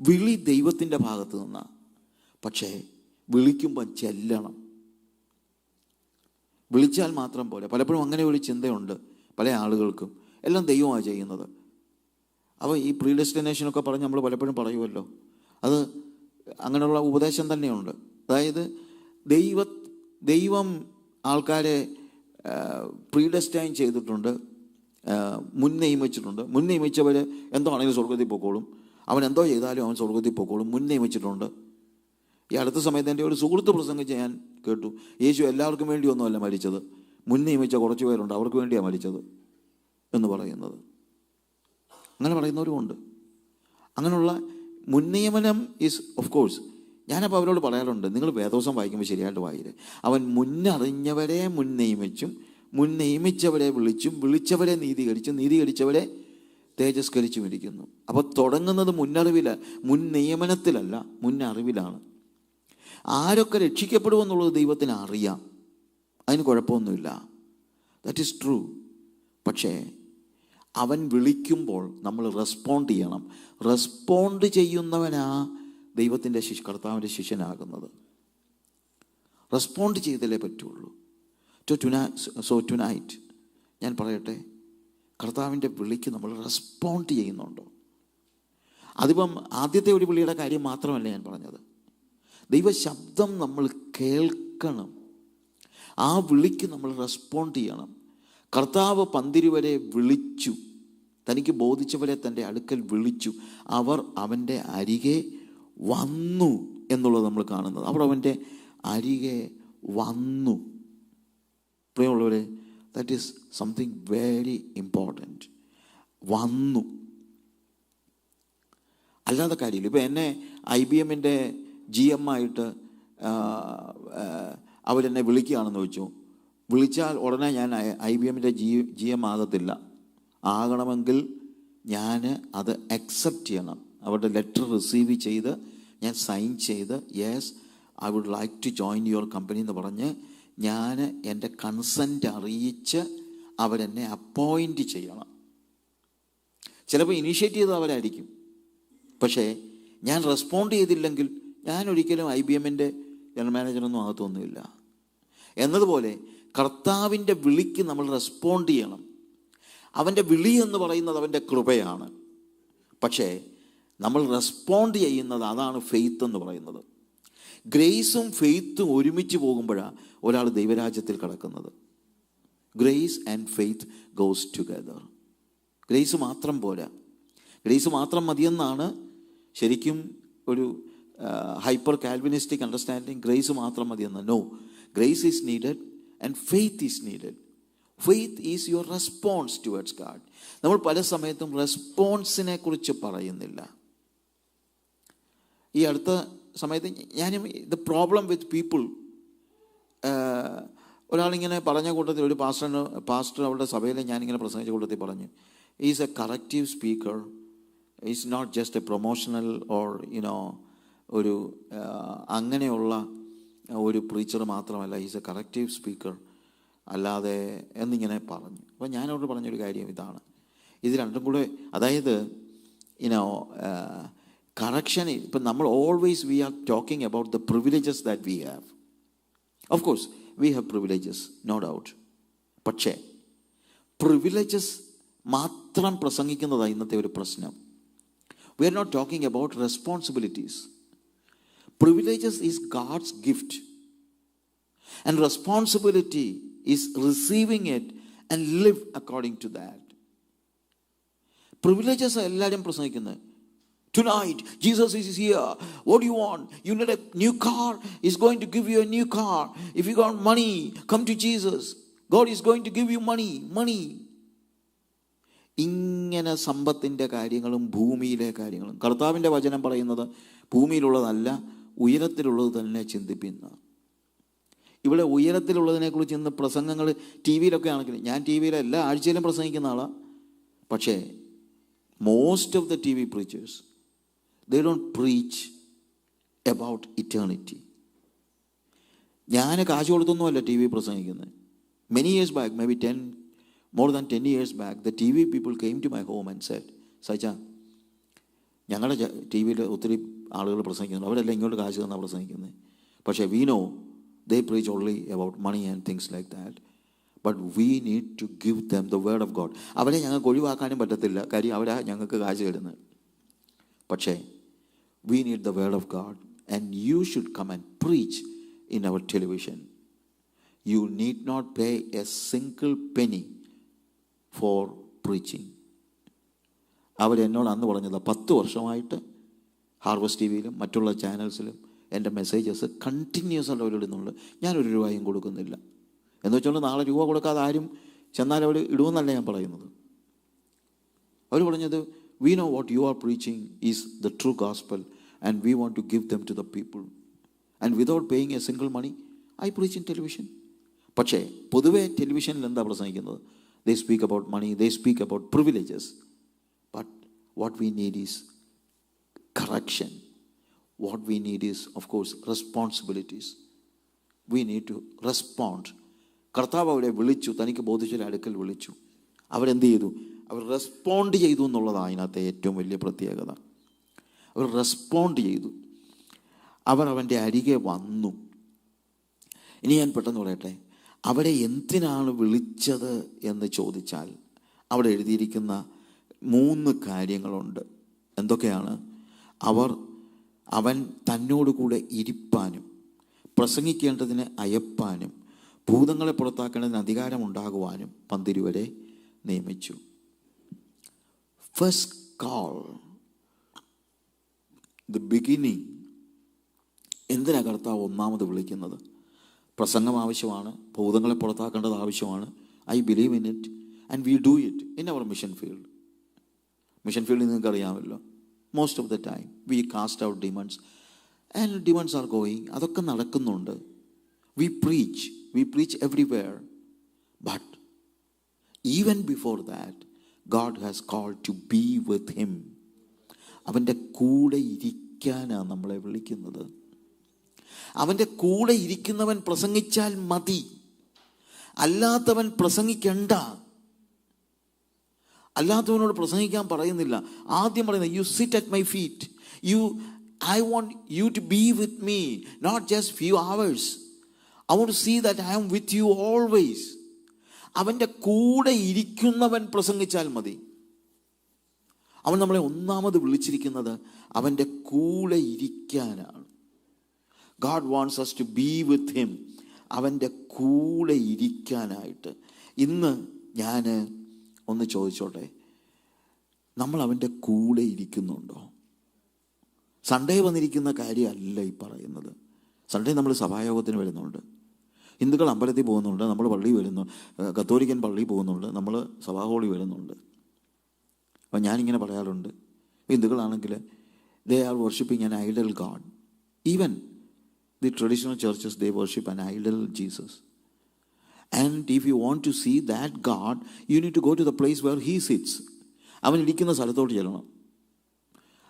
വിളി ദൈവത്തിൻ്റെ ഭാഗത്ത് നിന്നാണ്. പക്ഷേ വിളിക്കുമ്പം ചെല്ലണം. വിളിച്ചാൽ മാത്രം പോലെ. പലപ്പോഴും അങ്ങനെ ഒരു ചിന്തയുണ്ട് പല ആളുകൾക്കും. എല്ലാം ദൈവമാണ് ചെയ്യുന്നത്. അപ്പോൾ ഈ പ്രീഡെസ്റ്റിനേഷനൊക്കെ പറഞ്ഞ് നമ്മൾ പലപ്പോഴും പറയുമല്ലോ, അത് അങ്ങനെയുള്ള ഉപദേശം തന്നെയുണ്ട്. അതായത് ദൈവം ആൾക്കാരെ പ്രീഡെസ്റ്റൈൻ ചെയ്തിട്ടുണ്ട്, മുൻ നിയമിച്ചവർ എന്തോ ആണെങ്കിലും സ്വർഗത്തിൽ പൊക്കോളും. അവൻ എന്തോ ചെയ്താലും അവൻ സ്വർഗത്തിൽ പൊക്കോളും. മുൻ നിയമിച്ചിട്ടുണ്ട്. ഈ അടുത്ത സമയത്ത് എൻ്റെ ഒരു സുഹൃത്ത് പ്രസംഗിച്ച് ഞാൻ കേട്ടു, യേശു എല്ലാവർക്കും വേണ്ടിയൊന്നുമല്ല മരിച്ചത്, മുൻ നിയമിച്ച കുറച്ച് പേരുണ്ട്, അവർക്ക് വേണ്ടിയാണ് മരിച്ചത് എന്ന് പറയുന്നത്. അങ്ങനെ പറയുന്നവരുമുണ്ട്. അങ്ങനെയുള്ള മുൻ നിയമനം ഈസ് ഓഫ് കോഴ്സ്. ഞാനപ്പോൾ അവരോട് പറയാറുണ്ട്, നിങ്ങൾ വേദോസം വായിക്കുമ്പോൾ ശരിയായിട്ട് വായില്ലേ. അവൻ മുന്നറിഞ്ഞവരെ മുൻ നിയമിച്ചും, മുൻ നിയമിച്ചവരെ വിളിച്ചും, വിളിച്ചവരെ നീതീകരിച്ചും, നീതീകരിച്ചവരെ തേജസ്കരിച്ചും ഇരിക്കുന്നു. അപ്പോൾ തുടങ്ങുന്നത് മുന്നറിവില, മുൻ നിയമനത്തിലല്ല, മുന്നറിവിലാണ്. ആരൊക്കെ രക്ഷിക്കപ്പെടുമെന്നുള്ളത് ദൈവത്തിന് അറിയാം, അതിന് കുഴപ്പമൊന്നുമില്ല. That is true. പക്ഷേ അവൻ വിളിക്കുമ്പോൾ നമ്മൾ റെസ്പോണ്ട് ചെയ്യണം. റെസ്പോണ്ട് ചെയ്യുന്നവനാ ദൈവത്തിൻ്റെ കർത്താവിൻ്റെ ശിഷ്യനാകുന്നത്. റെസ്പോണ്ട് ചെയ്തല്ലേ പറ്റുള്ളൂ. സോ ടുനൈറ്റ് ഞാൻ പറയട്ടെ, കർത്താവിൻ്റെ വിളിക്ക് നമ്മൾ റെസ്പോണ്ട് ചെയ്യുന്നുണ്ടോ? അതിപ്പം ആദ്യത്തെ ഒരു വിളിയുടെ കാര്യം മാത്രമല്ല ഞാൻ പറഞ്ഞത്. ദൈവശബ്ദം നമ്മൾ കേൾക്കണം. ആ വിളിക്ക് നമ്മൾ റെസ്പോണ്ട് ചെയ്യണം. കർത്താവ് പന്തിരുവരെ വിളിച്ചു, തനിക്ക് ബോധിച്ചവരെ തൻ്റെ അടുക്കൽ വിളിച്ചു, അവർ അവൻ്റെ അരികെ വന്നു എന്നുള്ളത് നമ്മൾ കാണുന്നത്. അവർ അവൻ്റെ അരികെ വന്നു. പ്രിയമുള്ളവരെ, that is something very important. വന്നു, അല്ലാതെ കാര്യമില്ല. ഇപ്പം എന്നെ IBM-ൻ്റെ GM ആയിട്ട് അവരെന്നെ വിളിക്കുകയാണെന്ന് വെച്ചു. വിളിച്ചാൽ ഉടനെ ഞാൻ IBM-ൻ്റെ GM ആകത്തില്ല. ആകണമെങ്കിൽ ഞാൻ അത് അക്സെപ്റ്റ് ചെയ്യണം. അവരുടെ ലെറ്റർ റിസീവ് ചെയ്ത് ഞാൻ സൈൻ ചെയ്ത് yes I would like to join your company എന്ന് പറഞ്ഞ് ഞാൻ എൻ്റെ കൺസെൻറ്റ് അറിയിച്ച് അവരെന്നെ അപ്പോയിൻറ്റ് ചെയ്യണം. ചിലപ്പോൾ ഇനീഷ്യേറ്റ് ചെയ്ത് അവരായിരിക്കും. പക്ഷേ ഞാൻ റെസ്പോണ്ട് ചെയ്തില്ലെങ്കിൽ ഞാൻ ഒരിക്കലും IBM-ൻ്റെ ജനറൽ മാനേജറൊന്നും ആകത്തൊന്നുമില്ല. എന്നതുപോലെ കർത്താവിൻ്റെ വിളിക്ക് നമ്മൾ റെസ്പോണ്ട് ചെയ്യണം. അവൻ്റെ വിളി എന്ന് പറയുന്നത് അവൻ്റെ കൃപയാണ്. പക്ഷേ നമ്മൾ റെസ്പോണ്ട് ചെയ്യുന്നത്, അതാണ് ഫെയ്ത്ത് എന്ന് പറയുന്നത്. ഗ്രേസും ഫെയ്ത്തും ഒരുമിച്ച് പോകുമ്പോഴാണ് ഒരാൾ ദൈവരാജ്യത്തിൽ കടക്കുന്നത്. Grace and faith goes together. Grace മാത്രം പോരാ, ഗ്രേസ് മാത്രം മതിയെന്നാണ് ശരിക്കും ഒരു ഹൈപ്പർ കാൽവിനിസ്റ്റിക് അണ്ടർസ്റ്റാൻഡിങ്. ഗ്രേസ് മാത്രം മതിയെന്ന്. No, grace is needed and faith is needed. Faith is your response towards God. നമ്മൾ പല സമയത്തും റെസ്പോൺസിനെ കുറിച്ച് പറയുന്നില്ല. ഈ അടുത്ത സമയത്ത് ഞാനും ദ പ്രോബ്ലം വിത്ത് പീപ്പിൾ, ഒരാളിങ്ങനെ പറഞ്ഞ കൂട്ടത്തിൽ, ഒരു പാസ്റ്റർ അവരുടെ സഭയിൽ ഞാനിങ്ങനെ പ്രസംഗിച്ച കൂട്ടത്തിൽ പറഞ്ഞു, is a corrective speaker, is not just a promotional or ഒരു അങ്ങനെയുള്ള ഒരു പ്രീച്ചർ മാത്രമല്ല, ഈസ് എ കറക്റ്റീവ് സ്പീക്കർ അല്ലാതെ എന്നിങ്ങനെ പറഞ്ഞു. അപ്പോൾ ഞാനവരോട് പറഞ്ഞൊരു കാര്യം ഇതാണ്, ഇത് രണ്ടും കൂടെ, അതായത് കറക്ഷൻ. ഇപ്പം നമ്മൾ always we are talking about the privileges that we have. Of course we have privileges, no doubt. പക്ഷേ പ്രിവിലേജസ് മാത്രം പ്രസംഗിക്കുന്നതാണ് ഇന്നത്തെ ഒരു പ്രശ്നം. We are not talking about responsibilities. Privileges is God's gift, and responsibility is receiving it and live according to that. Privileges എല്ലാവരും പ്രസംഗിക്കുന്നത്. Tonight Jesus is here, what do you want? You need a new car, he's going to give you a new car. If you got money, come to Jesus, God is going to give you money. ഇങ്ങനെ സമ്പത്തിൻ്റെ കാര്യങ്ങളും ഭൂമിയിലെ കാര്യങ്ങളും. കർത്താവിൻ്റെ വചനം പറയുന്നത് ഭൂമിയിലുള്ളതല്ല, ഉയരത്തിലുള്ളത് തന്നെ ചിന്തിപ്പിക്കുന്ന. ഇവിടെ ഉയരത്തിലുള്ളതിനെക്കുറിച്ച് ഇന്ന് പ്രസംഗങ്ങൾ ടി വിയിലൊക്കെ ആണെങ്കിൽ, ഞാൻ ടി വിയിൽ എല്ലാ ആഴ്ചയിലും പ്രസംഗിക്കുന്ന ആളാണ്, പക്ഷേ most of the T V preachers they don't preach about eternity. ഞാൻ കാശ് കൊടുത്തൊന്നുമല്ല ടി വി പ്രസംഗിക്കുന്നത്. Many years back, maybe more than 10 years back, the TV people came to my home and said, Sacha, ഞങ്ങളുടെ ടി വിയിൽ ഒത്തിരി ആളുകൾ പ്രസംഗിക്കുന്നു, അവരെല്ലാം ഇങ്ങോട്ട് കാശ് തന്നാണ് പ്രസംഗിക്കുന്നത്. പക്ഷേ we know they preach only about money and things like that. But we need to give them the word of God. അവരെ ഞങ്ങൾക്ക് ഒഴിവാക്കാനും പറ്റത്തില്ല, കാര്യം അവരാ ഞങ്ങൾക്ക് കാശ് തരുന്നത്. പക്ഷേ we need the word of God, and you should come and preach in our television. You need not pay a single penny for preaching. അവരെന്നോട് അന്ന് പറഞ്ഞത്, 10 വർഷമായിട്ട് ഹാർവസ്റ്റ് ടി വിയിലും മറ്റുള്ള ചാനൽസിലും എൻ്റെ മെസ്സേജസ് കണ്ടിന്യൂസ് ആയിട്ട് അവരിടുന്നുണ്ട്. ഞാനൊരു രൂപയും കൊടുക്കുന്നില്ല. എന്ന് വെച്ചുകൊണ്ട് നാളെ രൂപ കൊടുക്കാതെ ആരും ചെന്നാൽ അവർ ഇടുമെന്നല്ല ഞാൻ പറയുന്നത്. അവർ പറഞ്ഞത്, we know what you are preaching is the true gospel and we want to give them to the people, and without paying a single money I preach in television. പക്ഷേ പൊതുവെ ടെലിവിഷനിൽ എന്താ പ്രസംഗിക്കുന്നത്? They speak about money, they speak about privileges. But what we need is correction. What we need is, of course, responsibilities. We need to respond. കർത്താവ് അവരെ വിളിച്ചു, തനിക്ക് ബോധിച്ചൊരു അടുക്കൽ വിളിച്ചു. അവരെന്ത് ചെയ്തു? അവർ റെസ്പോണ്ട് ചെയ്തു എന്നുള്ളതാണ് അതിനകത്തെ ഏറ്റവും വലിയ പ്രത്യേകത. അവർ റെസ്പോണ്ട് ചെയ്തു. അവർ അവൻ്റെ അരികെ വന്നു. ഇനി ഞാൻ പെട്ടെന്ന് പറയട്ടെ, അവരെ എന്തിനാണ് വിളിച്ചത് എന്ന് ചോദിച്ചാൽ അവിടെ എഴുതിയിരിക്കുന്ന 3 കാര്യങ്ങളുണ്ട്. എന്തൊക്കെയാണ്? അവൻ തന്നോടുകൂടെ ഇരിപ്പാനും പ്രസംഗിക്കേണ്ടതിന് അയപ്പാനും ഭൂതങ്ങളെ പുറത്താക്കേണ്ടതിന് അധികാരമുണ്ടാകുവാനും പന്തിരുവരെ നിയമിച്ചു. First call, the beginning. എന്തിനാ കർത്താവ് ഒന്നാമത് വിളിക്കുന്നത്? പ്രസംഗം ആവശ്യമാണ്, ഭൂതങ്ങളെ പുറത്താക്കേണ്ടത് ആവശ്യമാണ്. I believe in it and we do it in our mission field. Mission ഫീൽഡിൽ നിങ്ങൾക്ക് അറിയാമല്ലോ, most of the time we cast out demons and demons are going. അതൊക്കെ നടക്കുന്നുണ്ട്. We preach everywhere. But even before that God has called to be with him. അവൻ്റെ കൂടെ ഇരിക്കാനാണ് നമ്മളെ വിളിക്കുന്നത്. അവൻ്റെ കൂടെ ഇരിക്കുന്നവൻ പ്രസംഗിച്ചാൽ മതി, അല്ലാത്തവൻ പ്രസംഗിക്കണ്ട. അല്ലാത്തവനോട് പ്രസംഗിക്കാൻ പറയുന്നില്ല. ആദ്യം പറയുന്നത്, you sit at my feet. I want you to be with me, not just few hours. I want to see that I am with you always. അവൻ്റെ കൂടെ ഇരിക്കുന്നവൻ പ്രസംഗിച്ചാൽ മതി. അവൻ നമ്മളെ ഒന്നാമത് വിളിച്ചിരിക്കുന്നത് അവൻ്റെ കൂടെ ഇരിക്കാനാണ്. God wants us to be with him. അവൻ്റെ കൂടെ ഇരിക്കാനായിട്ട്. ഇന്ന് ഞാൻ ഒന്ന് ചോദിച്ചോട്ടെ, നമ്മൾ അവൻ്റെ കൂടെ ഇരിക്കുന്നുണ്ടോ? സൺഡേ വന്നിരിക്കുന്ന കാര്യമല്ല ഈ പറയുന്നത്. സൺഡേ നമ്മൾ സഭായോഗത്തിന് വരുന്നുണ്ട്, ഹിന്ദുക്കൾ അമ്പലത്തിൽ പോകുന്നുണ്ട്, നമ്മൾ പള്ളി വരുന്നു, കത്തോലിക്കൻ പള്ളി പോകുന്നുണ്ട്, നമ്മൾ സഭാഹോളി വരുന്നുണ്ട്. അപ്പം ഞാനിങ്ങനെ പറയാറുണ്ട്, ഹിന്ദുക്കളാണെങ്കിൽ they are worshipping an idol god. Even the traditional churches, they worship an idol Jesus. And if you want to see that God, you need to go to the place where he sits. അവൻ ഇരിക്കുന്ന സ്ഥലത്തോട്ട് ചെല്ലണം.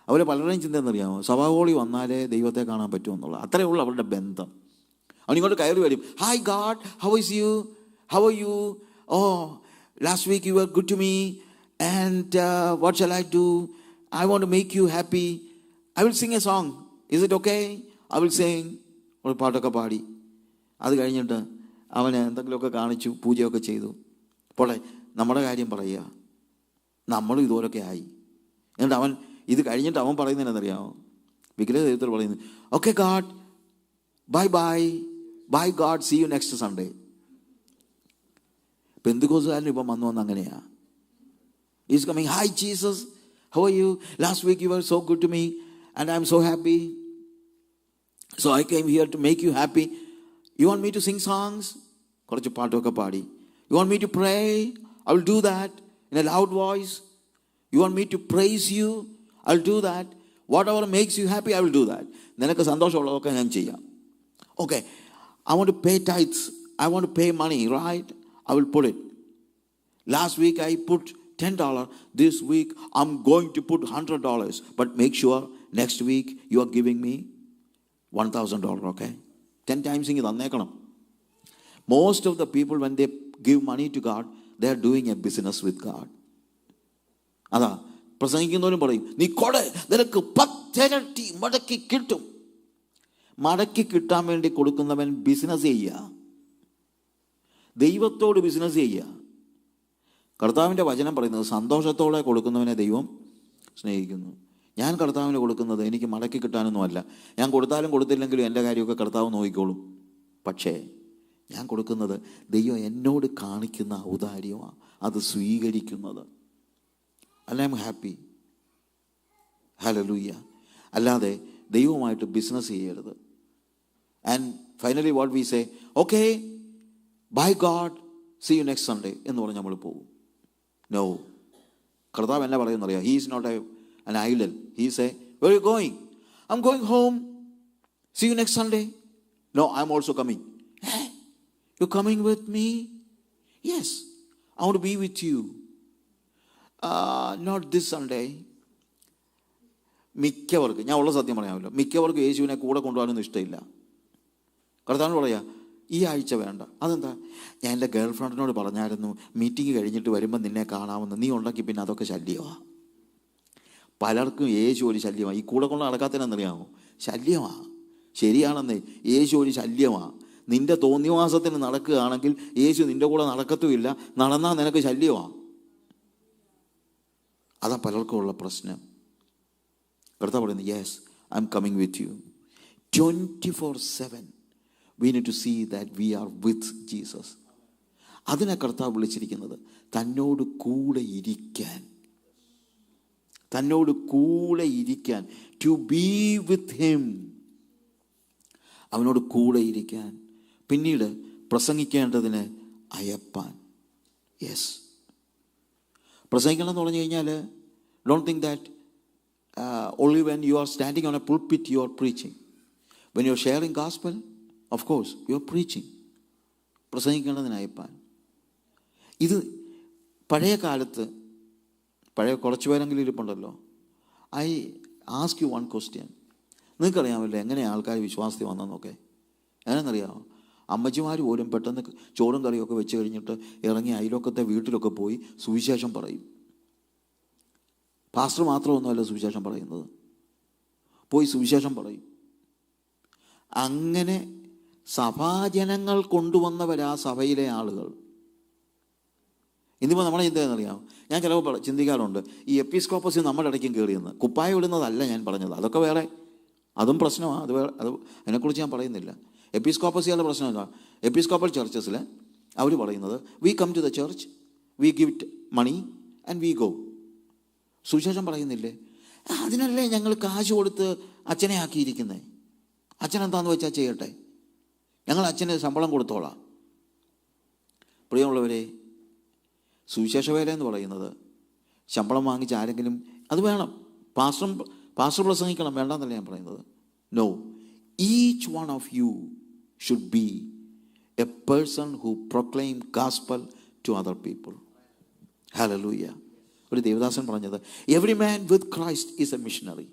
അവരെ പലരുടെയും ചിന്ത എന്നറിയാമോ? സഭാകോളി വന്നാലേ ദൈവത്തെ കാണാൻ പറ്റുമെന്നുള്ളത്. അത്രയേ ഉള്ളൂ അവരുടെ ബന്ധം. അവൻ ഇങ്ങോട്ട് കയറി വരും. Hi God, how is you, how are you, oh last week you were good to me and what shall I do, I want to make you happy, I will sing a song, is it okay, I will sing. ഒരു പാട്ടൊക്കെ പാടി അത് കഴിഞ്ഞിട്ട് അവന് എന്തെങ്കിലുമൊക്കെ കാണിച്ചു, പൂജയൊക്കെ ചെയ്തു. പോട്ടെ, നമ്മുടെ കാര്യം പറയുക, നമ്മളും ഇതുപോലൊക്കെ ആയി. എന്നിട്ട് അവൻ ഇത് കഴിഞ്ഞിട്ട് അവൻ പറയുന്നതിനെന്നറിയാമോ? വിഗ്രഹ ദൈവത്തിൽ പറയുന്നത്, okay God, bye bye, bye God, see you next Sunday. പെന്തിക്കോസുകാരൻ ഇപ്പം വന്നു അങ്ങനെയാ. Is coming, hi Jesus, how are you, last week you were so good to me and I am so happy, so I came here to make you happy. You want me to sing songs, കുറച്ച് പാട്ടൊക്കെ പാടി. You want me to pray, I will do that in a loud voice. You want me to praise you, I'll do that. Whatever makes you happy, I will do that. നിനക്ക് സന്തോഷമുള്ളതൊക്കെ ഞാൻ ചെയ്യാം. Okay, I want to pay tithes, I want to pay money, right? I will put it. Last week I put $10, this week I'm going to put $100, but make sure next week you are giving me $1,000, okay? 10 times ഇങ്ങ് തന്നേക്കണം. Most of the people, when they give money to God, they are doing a business with God. അതാ പ്രസംഗിക്കുന്നവരും പറയും, നീ കൊട, നിനക്ക് 10 ഇരട്ടി മടക്കി കിട്ടും. മടക്കി കിട്ടാൻ വേണ്ടി കൊടുക്കുന്നവൻ ബിസിനസ് ചെയ്യുക, ദൈവത്തോട് ബിസിനസ് ചെയ്യുക. കർത്താവിൻ്റെ വചനം പറയുന്നത്, സന്തോഷത്തോടെ കൊടുക്കുന്നവനെ ദൈവം സ്നേഹിക്കുന്നു. ഞാൻ കർത്താവിന് കൊടുക്കുന്നത് എനിക്ക് മടക്കി കിട്ടാനൊന്നുമല്ല. ഞാൻ കൊടുത്താലും കൊടുത്തില്ലെങ്കിലും എൻ്റെ കാര്യമൊക്കെ കർത്താവ് നോക്കിക്കോളും. പക്ഷേ ഞാൻ കൊടുക്കുന്നത് ദൈവം എന്നോട് കാണിക്കുന്ന ഔദാര്യമാണ്, അത് സ്വീകരിക്കുന്നത്. അല്ല, ഐ എം ഹാപ്പി. ഹല്ലേലൂയ. അല്ലാതെ ദൈവവുമായിട്ട് ബിസിനസ് ചെയ്യരുത്. And finally what we say, okay bye God, see you next Sunday എന്ന് പറഞ്ഞ് നമ്മൾ പോകും. നോ, കർത്താവ് എന്നെ പറയുന്നറിയാം, he is not an idol. He say, where are you going? I'm going home. See you next Sunday. No, I'm also coming. Hey, you're coming with me? Yes, I want to be with you. Not this Sunday. മിക്കവർക്ക്, ഞാൻ ഉള്ള സത്യം പറയാമല്ലോ, മിക്കവർക്കും യേശുവിനെ കൂടെ കൊണ്ടുപോകാനൊന്നും ഇഷ്ടമില്ല. കർത്താവിനോട് പറയാ, ഈ ആഴ്ച വേണ്ട. അതെന്താ? ഞാൻ എൻ്റെ ഗേൾ ഫ്രണ്ടിനോട് പറഞ്ഞായിരുന്നു, മീറ്റിംഗ് കഴിഞ്ഞിട്ട് വരുമ്പോൾ നിന്നെ കാണാമെന്ന്. നീ ഉണ്ടാക്കി പിന്നെ അതൊക്കെ ശല്യമാണ്. പലർക്കും യേശു ഒരു ശല്യമാണ്. ഈ കൂടെ കൊണ്ട് നടക്കാത്തതിനെന്നറിയാമോ? ശല്യമാണ്. ശരിയാണെന്നേ, യേശു ഒരു ശല്യമാണ്. നിന്റെ തോന്നിവാസത്തിന് നടക്കുകയാണെങ്കിൽ യേശു നിന്റെ കൂടെ നടക്കത്തുമില്ല. നടന്നാൽ നിനക്ക് ശല്യമാണ്. അതാ പലർക്കും ഉള്ള പ്രശ്നം. കർത്താവ് പറയുന്നത്, yes, I am coming with you 24/7. We need to see that we are with Jesus. അതിനെ കർത്താവ് വിളിച്ചിരിക്കുന്നത് തന്നോട് കൂടെ ഇരിക്കാൻ. തന്നോട് കൂടെ ഇരിക്കാൻ, ടു ബി വിത്ത് ഹിം. അവനോട് കൂടെ ഇരിക്കാൻ. പിന്നീട് പ്രസംഗിക്കേണ്ടതിന് അയപ്പാൻ. യെസ്, പ്രസംഗിക്കണം എന്ന് പറഞ്ഞു കഴിഞ്ഞാൽ, don't think that only when you are standing on a pulpit you are preaching. When you are sharing gospel, of course you are preaching. പ്രസംഗിക്കേണ്ടതിന് അയപ്പാൻ. ഇത് പഴയ കാലത്ത്, പഴയ കുറച്ച് പേരെങ്കിലും ഇരിപ്പുണ്ടല്ലോ. I ask you one question. നിങ്ങൾക്കറിയാമല്ലോ എങ്ങനെയാണ് ആൾക്കാർ വിശ്വാസത്തിൽ വന്നതെന്നൊക്കെ? എങ്ങനെയെന്നറിയാമോ? അമ്മച്ചിമാർ പോലും പെട്ടെന്ന് ചോറും കറിയൊക്കെ വെച്ച് കഴിഞ്ഞിട്ട് ഇറങ്ങി അയൽവക്കത്തെ വീട്ടിലൊക്കെ പോയി സുവിശേഷം പറയും. പാസ്റ്റർ മാത്രമൊന്നുമല്ല സുവിശേഷം പറയുന്നത്, പോയി സുവിശേഷം പറയും. അങ്ങനെ സഭാജനങ്ങൾ കൊണ്ടുവന്നവരാ സഭയിലെ ആളുകൾ. ഇന്നിപ്പോൾ നമ്മളെ ചിന്ത എന്നറിയാം, ഞാൻ ചിലപ്പോൾ ചിന്തിക്കാറുണ്ട്, ഈ എപ്പിസ്കോപ്പസ് നമ്മുടെ ഇടയ്ക്കും കയറിയെന്ന്. കുപ്പായ ഇടുന്നതല്ല ഞാൻ പറഞ്ഞത്, അതൊക്കെ വേറെ, അതും പ്രശ്നമാണ്. അത് അതിനെക്കുറിച്ച് ഞാൻ പറയുന്നില്ല. എപ്പിസ്കോപ്പസിയുടെ പ്രശ്നം എന്താ? എപ്പിസ്കോപ്പൽ ചർച്ചസിൽ അവർ പറയുന്നത്, we come to the church, we give money and we go. സുവിശേഷം പറയുന്നില്ലേ? അതിനല്ലേ ഞങ്ങൾ കാശ് കൊടുത്ത് അച്ഛനെ ആക്കിയിരിക്കുന്നത്. അച്ഛൻ എന്താണെന്ന് വെച്ചാൽ ചെയ്യട്ടെ, ഞങ്ങൾ അച്ഛന് ശമ്പളം കൊടുത്തോളാം. പ്രിയമുള്ളവരെ, സുവിശേഷ വേല എന്ന് പറയുന്നത് ശമ്പളം വാങ്ങിച്ച് ആരെങ്കിലും, അത് വേണം, പാസ്റ്റർ പ്രസംഗിക്കണം, വേണ്ടെന്നല്ല ഞാൻ പറയുന്നത്. No, Each one of you should be a person who proclaim gospel to other people. Hallelujah. ഒരു ദേവദാസൻ പറഞ്ഞത്, every man with Christ is a missionary.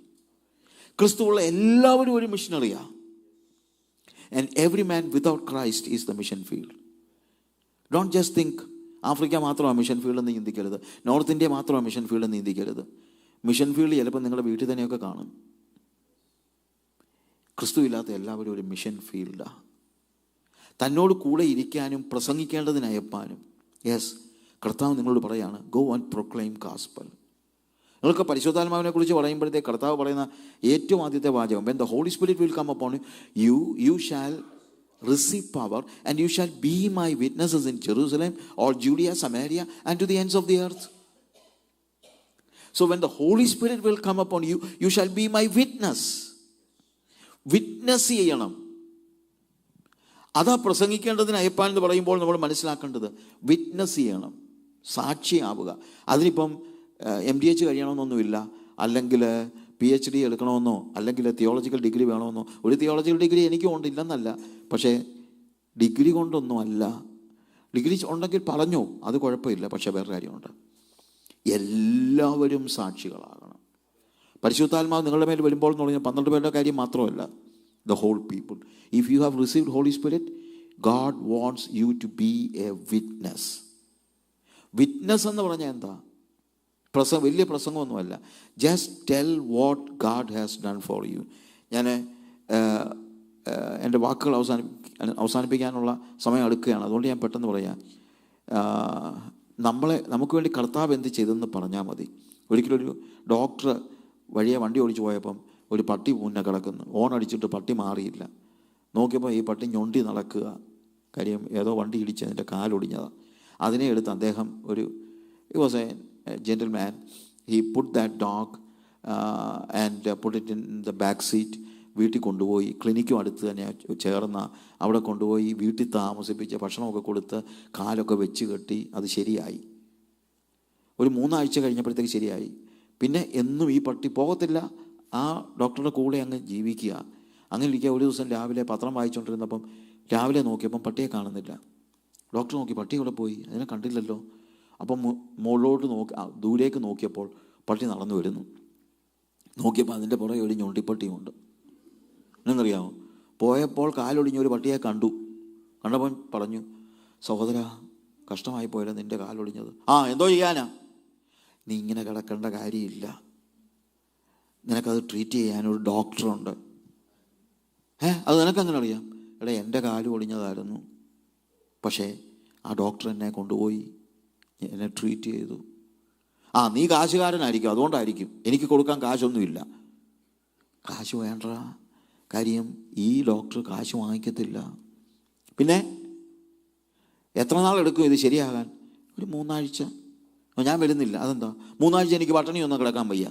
ക്രിസ്തുവുള്ള എല്ലാവരും ഒരു മിഷണറിയാ. And every man without Christ is the mission field. Don't just think Africa മാത്രമാണ് മിഷൻ ഫീൽഡ് എന്ന് ചിന്തിക്കരുത്. നോർത്ത് ഇന്ത്യ മാത്രമാണ് മിഷൻ ഫീൽഡ് എന്ന് ചിന്തിക്കരുത്. മിഷൻ ഫീൽഡ് ചിലപ്പോൾ നിങ്ങളുടെ വീട്ടിൽ തന്നെയൊക്കെ കാണും. ക്രിസ്തു ഇല്ലാത്ത എല്ലാവരും ഒരു മിഷൻ ഫീൽഡാണ്. തന്നോട് കൂടെ ഇരിക്കാനും പ്രസംഗിക്കേണ്ടതിന് അയപ്പാനും. യെസ്, കർത്താവ് നിങ്ങളോട് പറയാണ്, ഗോ ആൻഡ് പ്രൊക്ലെയിം ഗോസ്പൽ. നിങ്ങൾക്ക് പരിശുദ്ധാത്മാവിനെ കുറിച്ച് പറയുമ്പോഴത്തേക്ക് കർത്താവ് പറയുന്ന ഏറ്റവും ആദ്യത്തെ വാചകം, when the Holy Spirit will come upon you, you shall receive power and you shall be my witnesses in Jerusalem, all Judea, Samaria and to the ends of the earth. So when the Holy Spirit will come upon you, you shall be my witness. Witness ചെയ്യണം. അതാ പ്രസംഗിക്കേണ്ടതിന് അയപ്പാൻ എന്ന് പറയുമ്പോൾ നമ്മൾ മനസ്സിലാക്കേണ്ടത് വിറ്റ്നസ് ചെയ്യണം, സാക്ഷിയാവുക. അതിനിപ്പം MDH കഴിയണമെന്നൊന്നുമില്ല, അല്ലെങ്കിൽ PhD എടുക്കണമെന്നോ അല്ലെങ്കിൽ തിയോളജിക്കൽ ഡിഗ്രി വേണമെന്നോ. ഒരു തിയോളജിക്കൽ ഡിഗ്രി എനിക്കും ഉണ്ട്, ഇല്ലെന്നല്ല, പക്ഷേ ഡിഗ്രി കൊണ്ടൊന്നും അല്ല. ഡിഗ്രി ഉണ്ടെങ്കിൽ പറഞ്ഞോ, അത് കുഴപ്പമില്ല. പക്ഷേ വേറെ കാര്യമുണ്ട്, എല്ലാവരും സാക്ഷികളാകണം. പരിശുദ്ധാത്മാവ് നിങ്ങളുടെ മേൽ വരുമ്പോൾ എന്ന് പറഞ്ഞാൽ 12 പേരുടെ കാര്യം മാത്രമല്ല, the whole people. If you have received Holy Spirit, God wants you to be a witness. Witness എന്ന് പറഞ്ഞാൽ എന്താ? വലിയ പ്രസംഗമൊന്നുമല്ല. Just tell what God has done for you. ഞാൻ എൻ്റെ വാക്കുകൾ അവസാനിപ്പിക്കാനുള്ള സമയം എടുക്കുകയാണ്. അതുകൊണ്ട് ഞാൻ പെട്ടെന്ന് പറയാം. നമുക്ക് വേണ്ടി കർത്താവ് എന്ത് ചെയ്തെന്ന് പറഞ്ഞാൽ മതി. ഒരിക്കലൊരു ഡോക്ടർ വഴിയെ വണ്ടി ഓടിച്ചു പോയപ്പം ഒരു പട്ടി മുന്നേ കിടക്കുന്നു. അടിച്ചിട്ട് പട്ടി മാറിയില്ല. നോക്കിയപ്പോൾ ഈ പട്ടി ഞൊണ്ടി നടക്കുക. കാര്യം ഏതോ വണ്ടി ഇടിച്ച് അതിൻ്റെ കാലൊടിഞ്ഞതാണ്. അതിനെ എടുത്ത് അദ്ദേഹം he was a gentleman. He put that dog and put it in the back seat. വീട്ടിൽ കൊണ്ടുപോയി, ക്ലിനിക്കും അടുത്ത് തന്നെ ചേർന്ന അവിടെ കൊണ്ടുപോയി വീട്ടിൽ താമസിപ്പിച്ച് ഭക്ഷണമൊക്കെ കൊടുത്ത് കാലൊക്കെ വെച്ച് കെട്ടി. അത് ശരിയായി. ഒരു 3 ആഴ്ച കഴിഞ്ഞപ്പോഴത്തേക്ക് ശരിയായി. പിന്നെ എന്നും ഈ പട്ടി പോകത്തില്ല, ആ ഡോക്ടറുടെ കൂടെ അങ്ങ് ജീവിക്കുക. അങ്ങനെ ഇരിക്കുക. ഒരു ദിവസം രാവിലെ പത്രം വായിച്ചുകൊണ്ടിരുന്നപ്പം രാവിലെ നോക്കിയപ്പം പട്ടിയെ കാണുന്നില്ല. ഡോക്ടർ നോക്കി, പട്ടി ഇവിടെ പോയി, അതിനെ കണ്ടില്ലല്ലോ. അപ്പം മുകളിലോട്ട് ദൂരേക്ക് നോക്കിയപ്പോൾ പട്ടി നടന്നു വരുന്നു. നോക്കിയപ്പോൾ അതിൻ്റെ പുറകെ ഒരു ഞൊണ്ടിപ്പട്ടിയുണ്ട്. എന്നറിയാമോ? പോയപ്പോൾ കാലൊടിഞ്ഞ ഒരു പട്ടിയെ കണ്ടപ്പോൾ പറഞ്ഞു, സഹോദര, കഷ്ടമായി പോയല്ലോ നിൻ്റെ കാലൊടിഞ്ഞത്. എന്തോ ചെയ്യാനാ? നീ ഇങ്ങനെ കിടക്കേണ്ട കാര്യമില്ല, നിനക്കത് ട്രീറ്റ് ചെയ്യാനൊരു ഡോക്ടറുണ്ട്. അത് നിനക്കങ്ങനെ അറിയാം? എടാ, എൻ്റെ കാല് ഒടിഞ്ഞതായിരുന്നു, പക്ഷേ ആ ഡോക്ടർ എന്നെ കൊണ്ടുപോയി എന്നെ ട്രീറ്റ് ചെയ്തു. നീ കാശുകാരനായിരിക്കും, അതുകൊണ്ടായിരിക്കും. എനിക്ക് കൊടുക്കാൻ കാശൊന്നുമില്ല. കാശ് വേണ്ട. കാര്യം ഈ ഡോക്ടർ കാശ് വാങ്ങിക്കത്തില്ല. പിന്നെ എത്ര നാളെടുക്കും ഇത് ശരിയാകാൻ? ഒരു 3 ആഴ്ച. ഞാൻ വരുന്നില്ല. അതെന്താ? 3 ആഴ്ച എനിക്ക് പട്ടിണി ഒന്നും കിടക്കാൻ വയ്യ.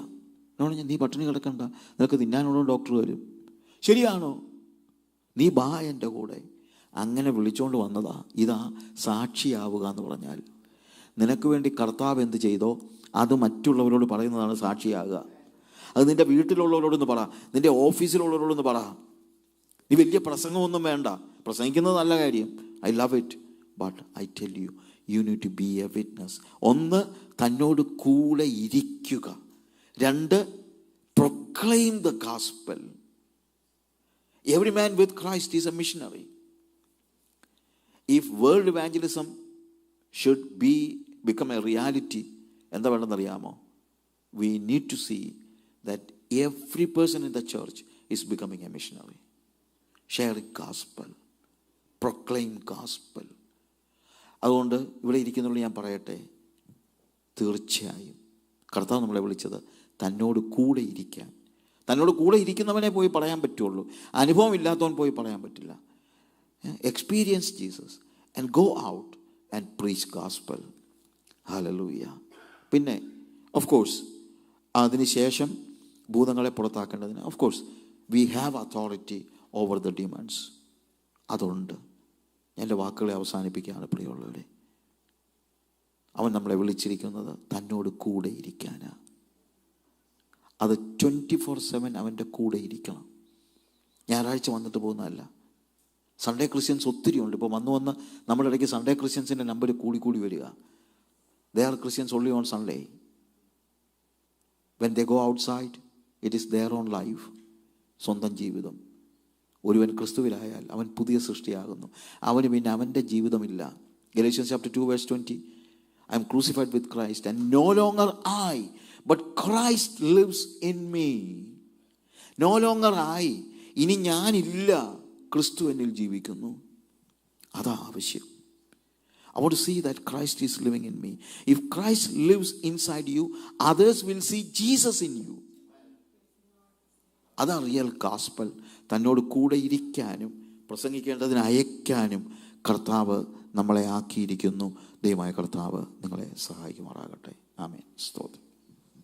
എന്നോട് ഞാൻ, നീ പട്ടിണി കിടക്കണ്ട, നിനക്ക് തിന്നാനുള്ള ഡോക്ടർ വരും. ശരിയാണോ? നീ ബാ എൻ്റെ കൂടെ. അങ്ങനെ വിളിച്ചുകൊണ്ട് വന്നതാ. ഇതാ സാക്ഷിയാവുക എന്ന് പറഞ്ഞാൽ. നിനക്ക് വേണ്ടി കർത്താവ് എന്ത് ചെയ്തോ അത് മറ്റുള്ളവരോട് പറയുന്നതാണ് സാക്ഷിയാകുക. അത് നിൻ്റെ വീട്ടിലുള്ളവരോടൊന്ന് പറ, നിൻ്റെ ഓഫീസിലുള്ളവരോടൊന്ന് പറ. നീ വലിയ പ്രസംഗമൊന്നും വേണ്ട. പ്രസംഗിക്കുന്നത് നല്ല കാര്യം, I love it. But I tell you, you need to be a witness. 1, തന്നോട് കൂടെ ഇരിക്കുക. 2, proclaim the gospel. Every man with Christ is a missionary. If world evangelism should become a reality, എന്താ വേണ്ടെന്നറിയാമോ? We need to see that every person in the church is becoming a missionary. Sharing gospel, proclaim gospel. അതുകൊണ്ട് ഇവിടെ ഇരിക്കുന്നവരോട് ഞാൻ പറയട്ടെ, തീർച്ചയായും കർത്താവ് നമ്മളെ വിളിച്ചത് തന്നോട് കൂടെ ഇരിക്കാൻ. തന്നോട് കൂടെ ഇരിക്കുന്നവനെ പോയി പറയാൻ പറ്റുള്ളൂ. അനുഭവം ഇല്ലാത്തവൻ പോയി പറയാൻ പറ്റില്ല. Experience Jesus and go out and preach gospel. Hallelujah. പിന്നെ of course അതിനുശേഷം ഭൂതങ്ങളെ പുറത്താക്കേണ്ടതിന് of course we have authority over the demons. അതുണ്ട്. എൻ്റെ വാക്കുകളെ അവസാനിപ്പിക്കുകയാണ് പ്രിയമുള്ളവരെ. അവൻ നമ്മളെ വിളിച്ചിരിക്കുന്നത് തന്നോട് കൂടെ ഇരിക്കാനാണ്. അത് 24/7 അവൻ്റെ കൂടെ ഇരിക്കണം. ഞായറാഴ്ച വന്നിട്ട് പോകുന്നതല്ല. സൺഡേ ക്രിസ്ത്യൻസ് ഒത്തിരി ഉണ്ട്. ഇപ്പോൾ വന്ന് നമ്മുടെ ഇടയ്ക്ക് സൺഡേ ക്രിസ്ത്യൻസിൻ്റെ നമ്പർ കൂടി വരിക. They are Christians only on Sunday. When they go outside it is their own life. സ്വന്തം ജീവിതം. ഒരുവൻ ക്രിസ്തുവിലായാൽ അവൻ പുതിയ സൃഷ്ടിയാകുന്നു. അവന് പിന്നെ അവൻ്റെ ജീവിതമില്ല. Galatians chapter 2 verse 20, I am crucified with Christ and no longer I but Christ lives in me. No longer I. ഇനി ഞാനില്ല, ക്രിസ്തു എന്നിൽ ജീവിക്കുന്നു. അതാ ആവശ്യം. I want to see that Christ is living in me. If Christ lives inside you, others will see Jesus in you. അതാ റിയൽ ഗോസ്പൽ. തന്നോട് കൂടെ ഇരിക്കാനും പ്രസംഗിക്കേണ്ടതിന് അയക്കാനും കർത്താവ് നമ്മളെ ആക്കിയിരിക്കുന്നു. ദൈവമായ കർത്താവ് നിങ്ങളെ സഹായിക്കുമാറാകട്ടെ. ആമേൻ. സ്തോത്രം.